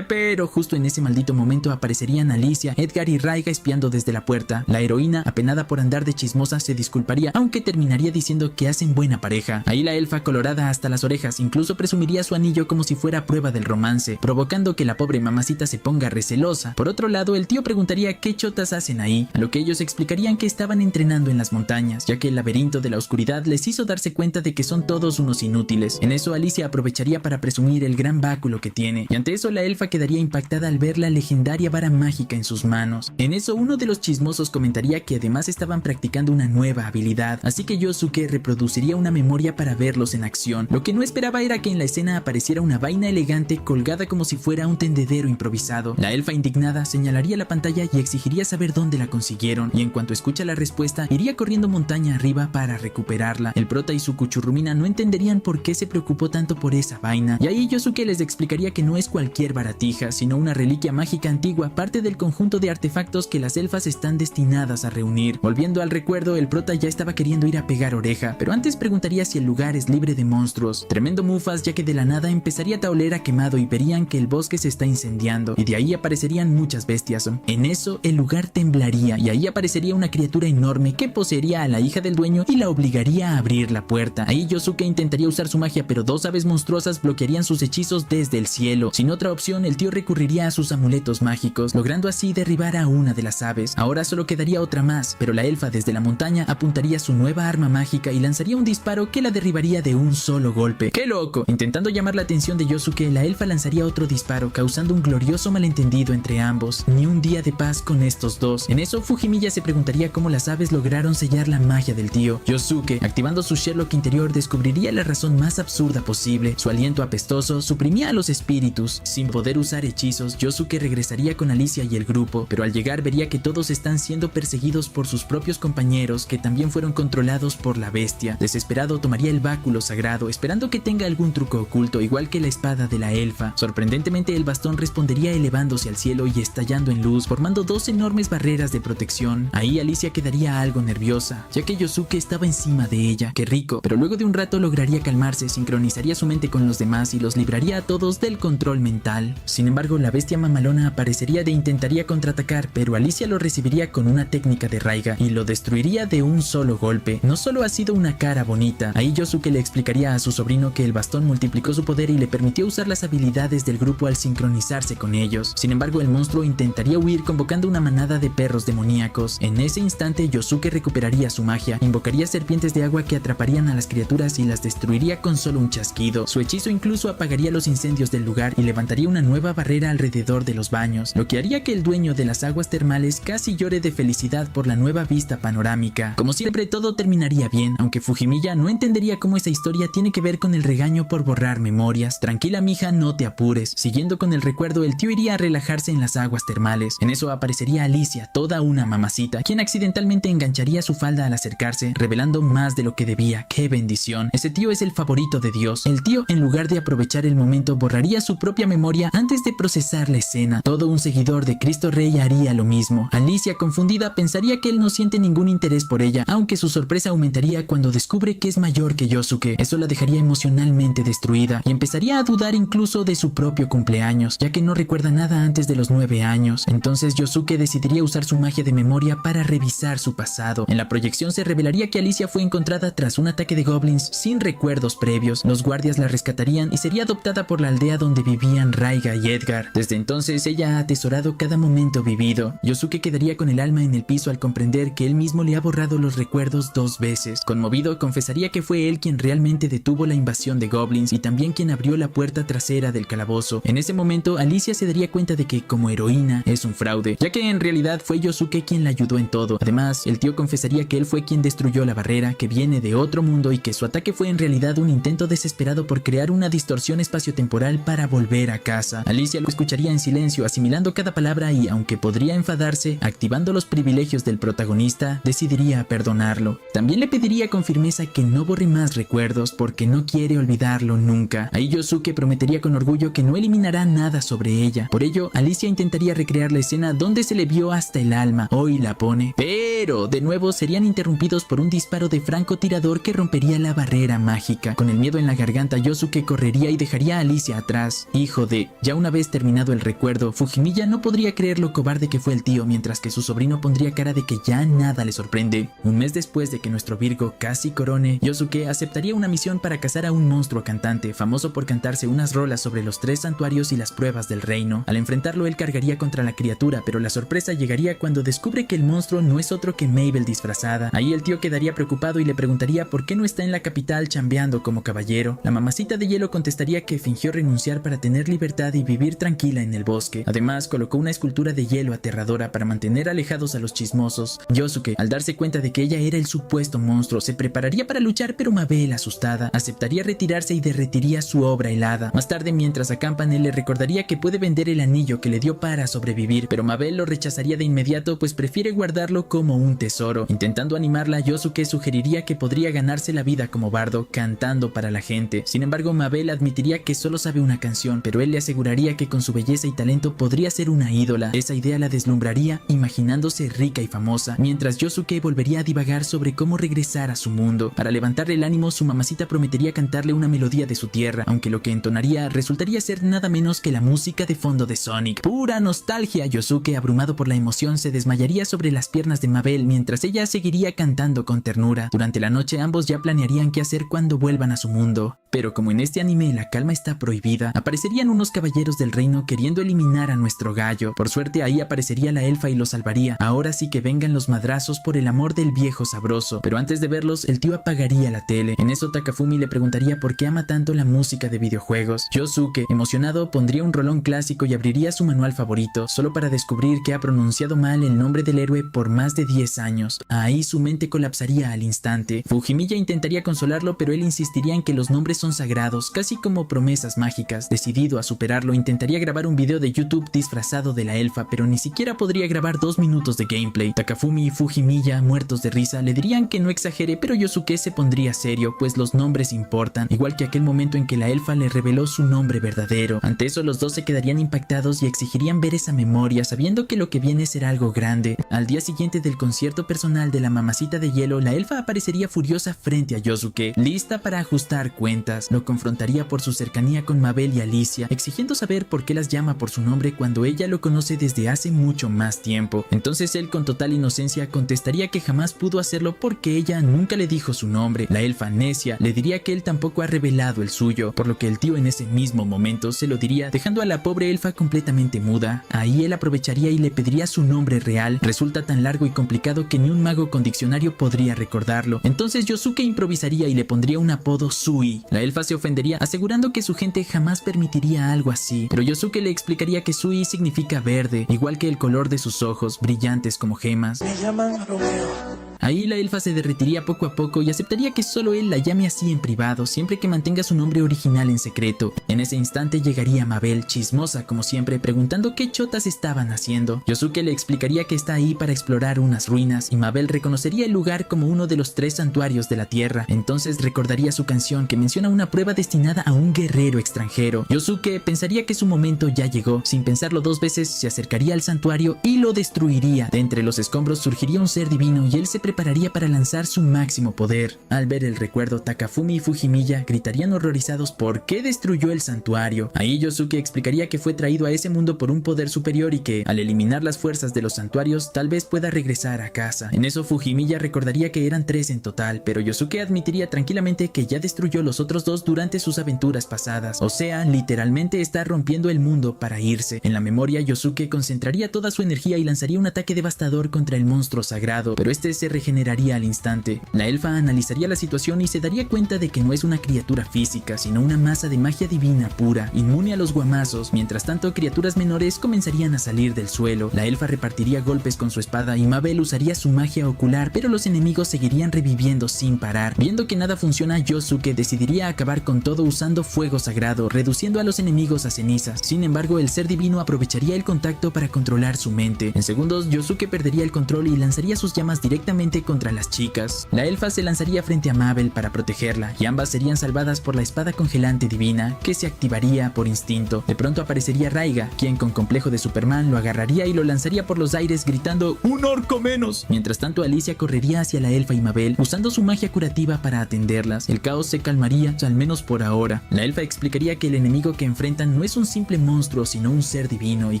Speaker 1: pero justo en ese maldito momento aparecerían Alicia, Edgar y Raiga espiando desde la puerta. La heroína, apenada por andar de chismosa, se disculparía, aunque terminaría diciendo que hacen buena pareja. Ahí la elfa, colorada hasta las orejas, incluso presumiría su anillo como si fuera prueba del romance, provocando que la pobre mamacita se ponga recelosa. Por otro lado, el tío preguntaría qué chotas hacen ahí, a lo que ellos explicarían que estaban entrenando en las montañas, ya que el laberinto de la oscuridad les hizo darse cuenta de que son todos unos inútiles. En eso Alicia aprovecharía para presumir el gran báculo que tiene, y ante eso la elfa quedaría impactada al ver la legendaria vara mágica en sus manos. En eso uno de los chismosos comentaría que además estaban practicando una nueva habilidad, así que Yosuke reproduciría una memoria para verlos en acción. Lo que no esperaba era que en la escena apareciera una vaina elegante colgada como si fuera un tendedero improvisado. La elfa indignada señalaría la pantalla y exigiría saber dónde la consiguieron, y en cuanto escucha la respuesta iría corriendo montaña arriba para recuperarla. El prota y su cuchurrumina no entenderían por qué se preocupó tanto por esa vaina, y ahí Yosuke les explicaría que no es cualquier baratija, sino una reliquia mágica antigua, parte del conjunto de artefactos que las elfas están destinadas a reunir. Volviendo al recuerdo, el prota ya estaba queriendo ir a pegar oreja, pero antes preguntaría si el lugar es libre de monstruos. Tremendo mufas, ya que de la nada empezaría a oler a quemado y verían que el bosque se está incendiando, y de ahí aparecerían muchas bestias. En eso el lugar temblaría, y ahí aparecería una criatura enorme que poseería a la hija del dueño y la obligaría a abrir la puerta. Ahí Yosuke intentaría usar su magia, pero dos aves monstruosas bloquearían sus hechizos desde el cielo. Sin otra opción, el tío recurriría a sus amuletos mágicos, logrando así derribar a una de las aves. Ahora solo quedaría otra más, pero la elfa desde la montaña apuntaría su nueva arma mágica y lanzaría un disparo que la derribaría de un solo golpe. ¡Qué loco! Intentando llamar la atención de Yosuke, la elfa lanzaría otro disparo, causando un glorioso malentendido entre ambos. Ni un día de paz con estos dos. En eso, Fujimiya se preguntaría cómo las aves lograron sellar la magia del tío. Yosuke, activando su Sherlock interior, descubriría la razón más absurda posible. Su aliento apestoso suprimía a los espíritus. Sin poder usar hechizos, Yosuke regresaría con Alicia y el grupo, pero al llegar vería que todos están siendo perseguidos por sus propios compañeros, que también fueron controlados por la bestia. Desesperado, tomaría el báculo sagrado, esperando que tenga algún truco oculto, igual que la espada de la elfa. Sorprendentemente, el bastón respondería elevándose al cielo y estallando en luz, formando dos enormes barreras de protección. Ahí Alicia quedaría algo nerviosa, ya que Yosuke estaba encima de ella. ¡Qué rico! Pero luego de un rato lograría calmarse, sincronizaría su mente con los demás y los libraría a todos del control mental. Sin embargo, la bestia mamalona aparecería e intentaría contraatacar, pero Alicia lo recibiría con una técnica de Raiga y lo destruiría de un solo golpe. No solo ha sido una cara bonita, ahí Yosuke le explicaría a su sobrino que el bastón multiplicó su poder y le permitió usar las habilidades del grupo al sincronizarse con ellos. Sin embargo, el monstruo intentaría huir convocando una manada de perros demoníacos. En ese instante, Yosuke recuperaría su magia, invocaría serpientes de agua que atraparían a las criaturas y las destruiría con solo un chasquido. Su hechizo incluso apagaría los incendios del lugar y levantaría una nueva barrera alrededor de los baños, lo que haría que el dueño de las aguas termales casi llore de felicidad por la nueva vista panorámica. Como siempre, todo terminaría bien, aunque Fujimiya no entendería cómo esa historia tiene que ver con el regaño por borrar memorias. Tranquila, mija, no te apures. Siguiendo con el recuerdo, el tío iría a relajarse en las aguas termales. En eso aparecería Alicia, toda una mamacita, quien accidentalmente engancharía su falda al acercarse, revelando más de lo que debía. ¡Qué bendición! Ese tío es el favorito de Dios. El tío, en lugar de aprovechar el momento, borraría su propia memoria antes de procesar la escena. Todo un seguidor de Cristo Rey haría lo mismo. Alicia, confundida, pensaría que él no siente ningún interés por ella, aunque su sorpresa aumentaría cuando descubre que es mayor que Yosuke. Eso la dejaría emocionalmente destruida y empezaría a dudar incluso de su propio cumpleaños, ya que no recuerda nada antes de los 9 años. Entonces Yosuke decidiría usar su magia de memoria para revisar su pasado. En la proyección se revelaría que Alicia fue encontrada tras un ataque de goblins sin recuerdos previos. Los guardias la rescatarían y sería adoptada por la aldea donde vivían Raiga y Edgar. Desde entonces ella ha atesorado cada momento vivido. Yosuke quedaría con el alma en el piso al comprender que él mismo le ha borrado los recuerdos 2 veces. Conmovido, confesaría que fue él quien realmente detuvo la invasión de goblins y también quien abrió la puerta trasera del calabozo. En ese momento, Alicia se daría cuenta de que, como heroína, es un fraude, ya que en realidad fue Yosuke quien la ayudó en todo. Además, el tío confesaría que él fue quien destruyó la barrera, que viene de otro mundo y que su ataque fue en realidad un intento desesperado por crear una distorsión espaciotemporal para volver a casa. Alicia lo escucharía en silencio, asimilando cada palabra y, aunque podría enfadarse, activando los privilegios del protagonista, decidiría perdonarlo. También le pediría con firmeza que no borre más recuerdos porque no quiere olvidarlo nunca. Ahí Yosuke prometería con orgullo que no eliminará nada sobre ella. Por ello, Alicia intentaría recrear la escena donde se le vio hasta el alma. Hoy la pone. Pero, de nuevo, serían interrumpidos por un disparo de francotirador que rompería la barrera mágica. Con el miedo en la garganta, Yosuke correría y dejaría a Alicia atrás. Hijo de... Ya una vez terminado el recuerdo, Fujimiya no podría creer lo cobarde que fue el tío, mientras que su sobrino pondría cara de que ya nada le sorprende. Un mes después de que nuestro Virgo casi corone, Yosuke aceptaría una misión para cazar a un monstruo cantante, famoso por cantarse unas rolas sobre los 3 santuarios y las pruebas del reino. Al enfrentarlo, él cargaría contra la criatura, pero la sorpresa llegaría cuando descubre que el monstruo no es otro que Mabel disfrazada. Ahí el tío quedaría preocupado y le preguntaría por qué no está en la capital chambeando como caballero. La mamacita de hielo contestaría que fingió renunciar para tener libertad y vivir tranquila en el bosque. Además, colocó una escultura de hielo aterradora para mantener alejados a los chismosos. Yosuke, al darse cuenta de que ella era el supuesto monstruo, se prepararía para luchar, pero Mabel, asustada, aceptaría retirarse y derretiría su obra helada. Más tarde, mientras acampan, él le recordaría que puede vender el anillo que le dio para sobrevivir, pero Mabel lo rechazaría de inmediato, pues prefiere guardarlo como un tesoro. Intentando animarla, Yosuke sugeriría que podría ganarse la vida como bardo cantando para la gente. Sin embargo, Mabel admitiría que solo sabe una canción, pero él le aseguraría que con su belleza y talento podría ser una ídola. Esa idea la deslumbraría, imaginándose rica y famosa, mientras Yosuke volvería a divagar sobre cómo regresar a su mundo. Para levantarle el ánimo, su mamacita prometería cantarle una melodía de su tierra, aunque lo que entonaría resultaría ser nada menos que la música de fondo de Sonic. ¡Pura nostalgia! Yosuke, abrumado por la emoción, se desmayaría sobre las piernas de Mabel mientras ella seguiría cantando con ternura. Durante la noche, ambos ya planearían qué hacer cuando vuelvan a su mundo. Pero como en este anime la calma está prohibida, aparecerían unos caballeros del reino queriendo eliminar a nuestro gallo. Por suerte, ahí aparecería la elfa y lo salvaría. Ahora sí que vengan los madrazos por el amor del viejo sabroso. Pero antes de verlos, el tío apagaría la tele. En eso, Takafumi le preguntaría por qué ama tanto la música de videojuegos. Yosuke, emocionado, pondría un rolón clásico y abriría su manual favorito, solo para descubrir que ha pronunciado mal el nombre del héroe por más de 10 años. Ahí su mente colapsaría al instante. Fujimiya intentaría consolarlo, pero él insistiría en que los nombres son sagrados, casi como promesas mágicas. Decidido a superarlo, intentaría grabar un video de YouTube disfrazado de la elfa, pero ni siquiera podría grabar 2 minutos de gameplay. Takafumi y Fujimiya, muertos de risa, le dirían que no exagere, pero Yosuke se pondría serio, pues los nombres importan, igual que aquel momento en que la elfa le reveló su nombre verdadero. Ante eso, los dos se quedarían impactados y exigirían ver esa memoria, sabiendo que lo que viene será algo grande. Al día siguiente del concierto personal de la mamacita de hielo, la elfa aparecería furiosa frente a Yosuke, lista para ajustar cuentas. Lo confrontaría por su cercanía con Mabel y Alicia, exigiendo saber por qué las llama por su nombre cuando ella lo conoce desde hace mucho más tiempo. Entonces él, con total inocencia, contestaría que jamás pudo hacerlo porque ella nunca le dijo su nombre. La elfa, necia, le diría que él tampoco ha revelado el suyo, por lo que el tío en ese mismo momento se lo diría, dejando a la pobre elfa completamente muda. Ahí él aprovecharía y le pediría su nombre real. Resulta tan largo y complicado que ni un mago con diccionario podría recordarlo. Entonces Yosuke improvisaría y le pondría un apodo Sui. La elfa se ofendería, asegurando que su gente jamás permitiría algo así, pero Yosuke le explicaría que Sui significa verde, igual que el color de sus ojos, brillantes como gemas.
Speaker 4: Me llaman Romeo.
Speaker 1: Ahí la elfa se derretiría poco a poco y aceptaría que solo él la llame así en privado, siempre que mantenga su nombre original en secreto. En ese instante llegaría Mabel, chismosa como siempre, preguntando qué chotas estaban haciendo. Yosuke le explicaría que está ahí para explorar unas ruinas, y Mabel reconocería el lugar como uno de los 3 santuarios de la tierra. Entonces recordaría su canción que menciona una prueba destinada a un guerrero extranjero. Yosuke pensaría que su momento ya llegó. Sin pensarlo 2 veces, se acercaría al santuario y lo destruiría. De entre los escombros surgiría un ser divino y él se prepararía para lanzar su máximo poder. Al ver el recuerdo, Takafumi y Fujimiya gritarían horrorizados por qué destruyó el santuario. Ahí Yosuke explicaría que fue traído a ese mundo por un poder superior y que, al eliminar las fuerzas de los santuarios, tal vez pueda regresar a casa. En eso Fujimiya recordaría que eran 3 en total, pero Yosuke admitiría tranquilamente que ya destruyó los otros 2 durante sus aventuras pasadas. O sea, literalmente está rompiendo el mundo para irse. En la memoria, Yosuke concentraría toda su energía y lanzaría un ataque devastador contra el monstruo sagrado, pero este se regeneraría al instante. La elfa analizaría la situación y se daría cuenta de que no es una criatura física, sino una masa de magia divina pura, inmune a los guamazos. Mientras tanto, criaturas menores comenzarían a salir del suelo. La elfa repartiría golpes con su espada y Mabel usaría su magia ocular, pero los enemigos seguirían reviviendo sin parar. Viendo que nada funciona, Yosuke decidiría acabar con todo usando fuego sagrado, reduciendo a los enemigos a cenizas. Sin embargo, el ser divino aprovecharía el contacto para controlar su mente. En segundos, Yosuke perdería el control y lanzaría sus llamas directamente contra las chicas. La elfa se lanzaría frente a Mabel para protegerla, y ambas serían salvadas por la espada congelante divina, que se activaría por instinto. De pronto aparecería Raiga, quien con complejo de Superman lo agarraría y lo lanzaría por los aires gritando ¡un orco menos! Mientras tanto, Alicia correría hacia la elfa y Mabel, usando su magia curativa para atenderlas. El caos se calmaría, al menos por ahora. La elfa explicaría que el enemigo que enfrentan no es un simple monstruo, sino un ser divino, y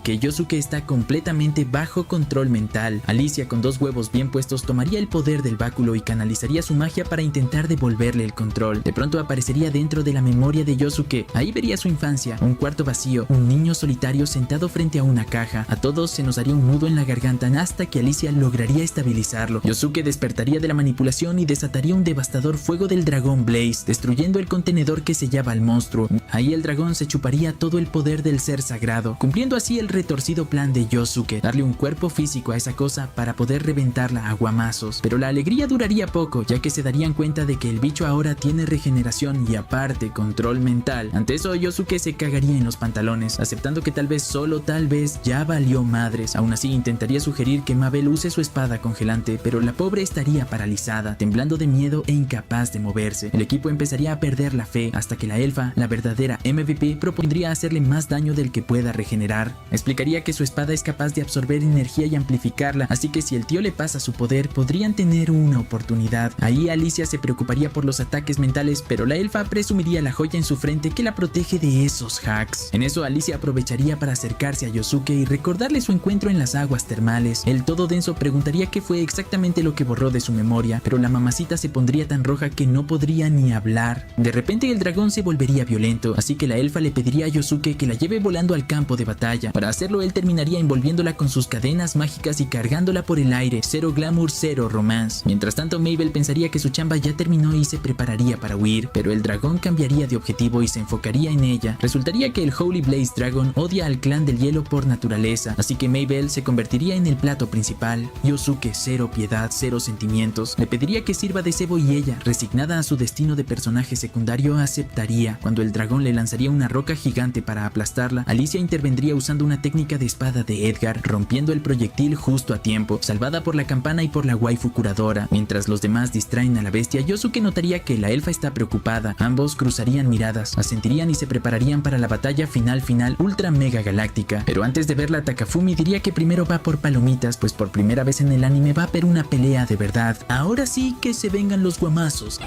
Speaker 1: que Yosuke está completamente bajo control mental. Alicia, con 2 huevos bien puestos, tomaría el poder del báculo y canalizaría su magia para intentar devolverle el control. De pronto aparecería dentro de la memoria de Yosuke. Ahí vería su infancia, un cuarto vacío, un niño solitario sentado frente a una caja. A todos se nos haría un nudo en la garganta hasta que Alicia lograría estabilizarlo. Yosuke despertaría de la manipulación y desataría un devastador fuego del dragón Blaze, destruyendo el contenedor que sellaba al monstruo. Ahí el dragón se chuparía todo el poder del ser sagrado, cumpliendo así el retorcido plan de Yosuke, darle un cuerpo físico a esa cosa para poder reventarla a guamazos. Pero la alegría duraría poco, ya que se darían cuenta de que el bicho ahora tiene regeneración y aparte control mental. Ante eso, Yosuke se cagaría en los pantalones, aceptando que tal vez, solo tal vez, ya valió madres. Aún así, intentaría sugerir que Mabel use su espada congelante, pero la pobre estaría paralizada, temblando de miedo e incapaz de moverse. El equipo empezaría a perder la fe, hasta que la elfa, la verdadera MVP, propondría hacerle más daño del que pueda regenerar. Explicaría que su espada es capaz de absorber energía y amplificarla, así que si el tío le pasa su poder, podrían tener una oportunidad. Ahí Alicia se preocuparía por los ataques mentales, pero la elfa presumiría la joya en su frente que la protege de esos hacks. En eso, Alicia aprovecharía para acercarse a Yosuke y recordarle su encuentro en las aguas termales. El todo denso preguntaría qué fue exactamente lo que borró de su memoria, pero la mamacita se pondría tan roja que no podría ni hablar. De repente el dragón se volvería violento, así que la elfa le pediría a Yosuke que la lleve volando al campo de batalla. Para hacerlo, él terminaría envolviéndola con sus cadenas mágicas y cargándola por el aire. Cero glamour, cero romance. Mientras tanto, Mabel pensaría que su chamba ya terminó y se prepararía para huir, pero el dragón cambiaría de objetivo y se enfocaría en ella. Resultaría que el Holy Blaze Dragon odia al clan del hielo por naturaleza, así que Mabel se convertiría en el plato principal. Yosuke, cero piedad, cero sentimientos, le pediría que sirva de cebo y ella, resignada a su destino de personaje secundario, aceptaría. Cuando el dragón le lanzaría una roca gigante para aplastarla, Alicia intervendría usando una técnica de espada de Edgar, rompiendo el proyectil justo a tiempo, salvada por la campana y por la waifu curadora. Mientras los demás distraen a la bestia, Yosuke notaría que la elfa está preocupada. Ambos cruzarían miradas, asentirían y se prepararían para la batalla final ultra mega galáctica. Pero antes de verla, Takafumi diría que primero va por palomitas, pues por primera vez en el anime va a haber una pelea de verdad. Ahora sí que se vengan los guamazos.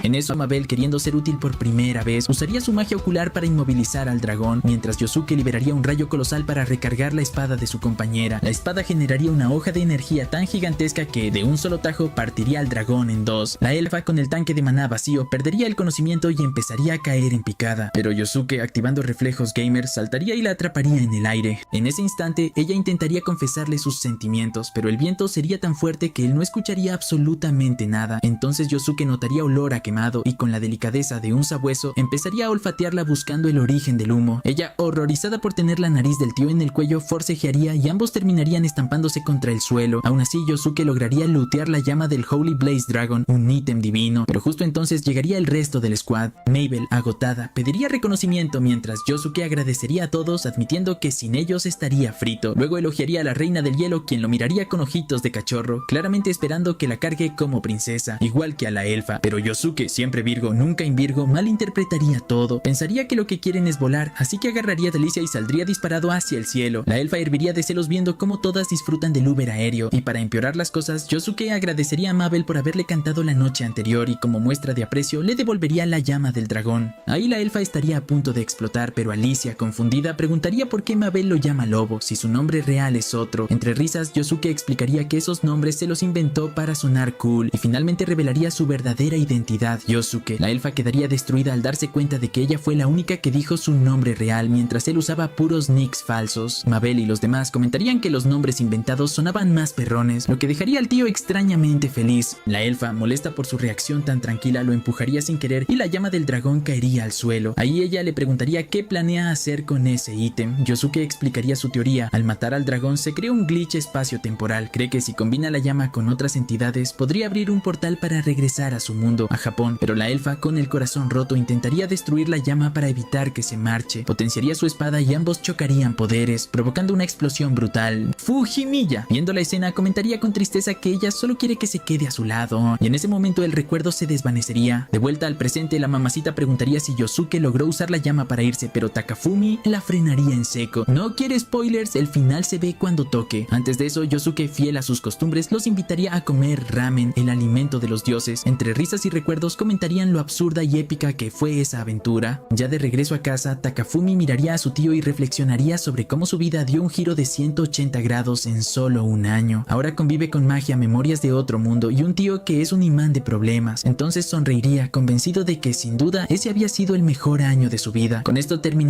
Speaker 1: En eso, Mabel, queriendo ser útil por primera vez, usaría su magia ocular para inmovilizar al dragón, mientras Yosuke liberaría un rayo colosal para recargar la espada de su compañera. La espada generaría una hoja de energía tan gigantesca que, de un solo tajo, partiría al dragón en 2. La elfa, con el tanque de maná vacío, perdería el conocimiento y empezaría a caer en picada. Pero Yosuke, activando reflejos gamers, saltaría y la atraparía en el aire. En ese instante, ella intentaría confesarle sus sentimientos, pero el viento sería tan fuerte que él no escucharía absolutamente nada. Entonces Yosuke notaría olor a quemado y con la delicadeza de un sabueso empezaría a olfatearla buscando el origen del humo. Ella, horrorizada por tener la nariz del tío en el cuello, forcejearía y ambos terminarían estampándose contra el suelo. Aún así, Yosuke lograría lootear la llama del Holy Blaze Dragon, un ítem divino, pero justo entonces llegaría el resto del squad. Mabel, agotada, pediría reconocimiento mientras Yosuke agradecería a todos admitiendo que sin ellos estaría frito. Luego elogiaría a la reina del hielo, quien lo miraría con ojitos de cachorro, claramente esperando que la cargue como princesa, igual que a la elfa. Pero Yosuke, Yosuke, siempre Virgo, nunca invirgo, malinterpretaría todo. Pensaría que lo que quieren es volar, así que agarraría a Delicia y saldría disparado hacia el cielo. La elfa herviría de celos viendo cómo todas disfrutan del Uber aéreo. Y para empeorar las cosas, Yosuke agradecería a Mabel por haberle cantado la noche anterior y como muestra de aprecio le devolvería la llama del dragón. Ahí la elfa estaría a punto de explotar, pero Alicia, confundida, preguntaría por qué Mabel lo llama lobo, si su nombre real es otro. Entre risas, Yosuke explicaría que esos nombres se los inventó para sonar cool y finalmente revelaría su verdadera identidad, Yosuke. La elfa quedaría destruida al darse cuenta de que ella fue la única que dijo su nombre real mientras él usaba puros nicks falsos. Mabel y los demás comentarían que los nombres inventados sonaban más perrones, lo que dejaría al tío extrañamente feliz. La elfa, molesta por su reacción tan tranquila, lo empujaría sin querer y la llama del dragón caería al suelo. Ahí ella le preguntaría qué planea hacer con ese ítem. Yosuke explicaría su teoría. Al matar al dragón se crea un glitch espacio-temporal. Cree que si combina la llama con otras entidades podría abrir un portal para regresar a su mundo, a Japón, pero la elfa, con el corazón roto, intentaría destruir la llama para evitar que se marche. Potenciaría su espada y ambos chocarían poderes, provocando una explosión brutal. Fujimiya, viendo la escena, comentaría con tristeza que ella solo quiere que se quede a su lado, y en ese momento el recuerdo se desvanecería. De vuelta al presente, la mamacita preguntaría si Yosuke logró usar la llama para irse, pero Takafumi la frenaría en seco. No quiere spoilers, el final se ve cuando toque. Antes de eso, Yosuke, fiel a sus costumbres, los invitaría a comer ramen, el alimento de los dioses. Entre risas y recuerdos comentarían lo absurda y épica que fue esa aventura. Ya de regreso a casa, Takafumi miraría a su tío y reflexionaría sobre cómo su vida dio un giro de 180 grados en solo un año. Ahora convive con magia, memorias de otro mundo y un tío que es un imán de problemas. Entonces sonreiría, convencido de que sin duda ese había sido el mejor año de su vida. Con esto terminaría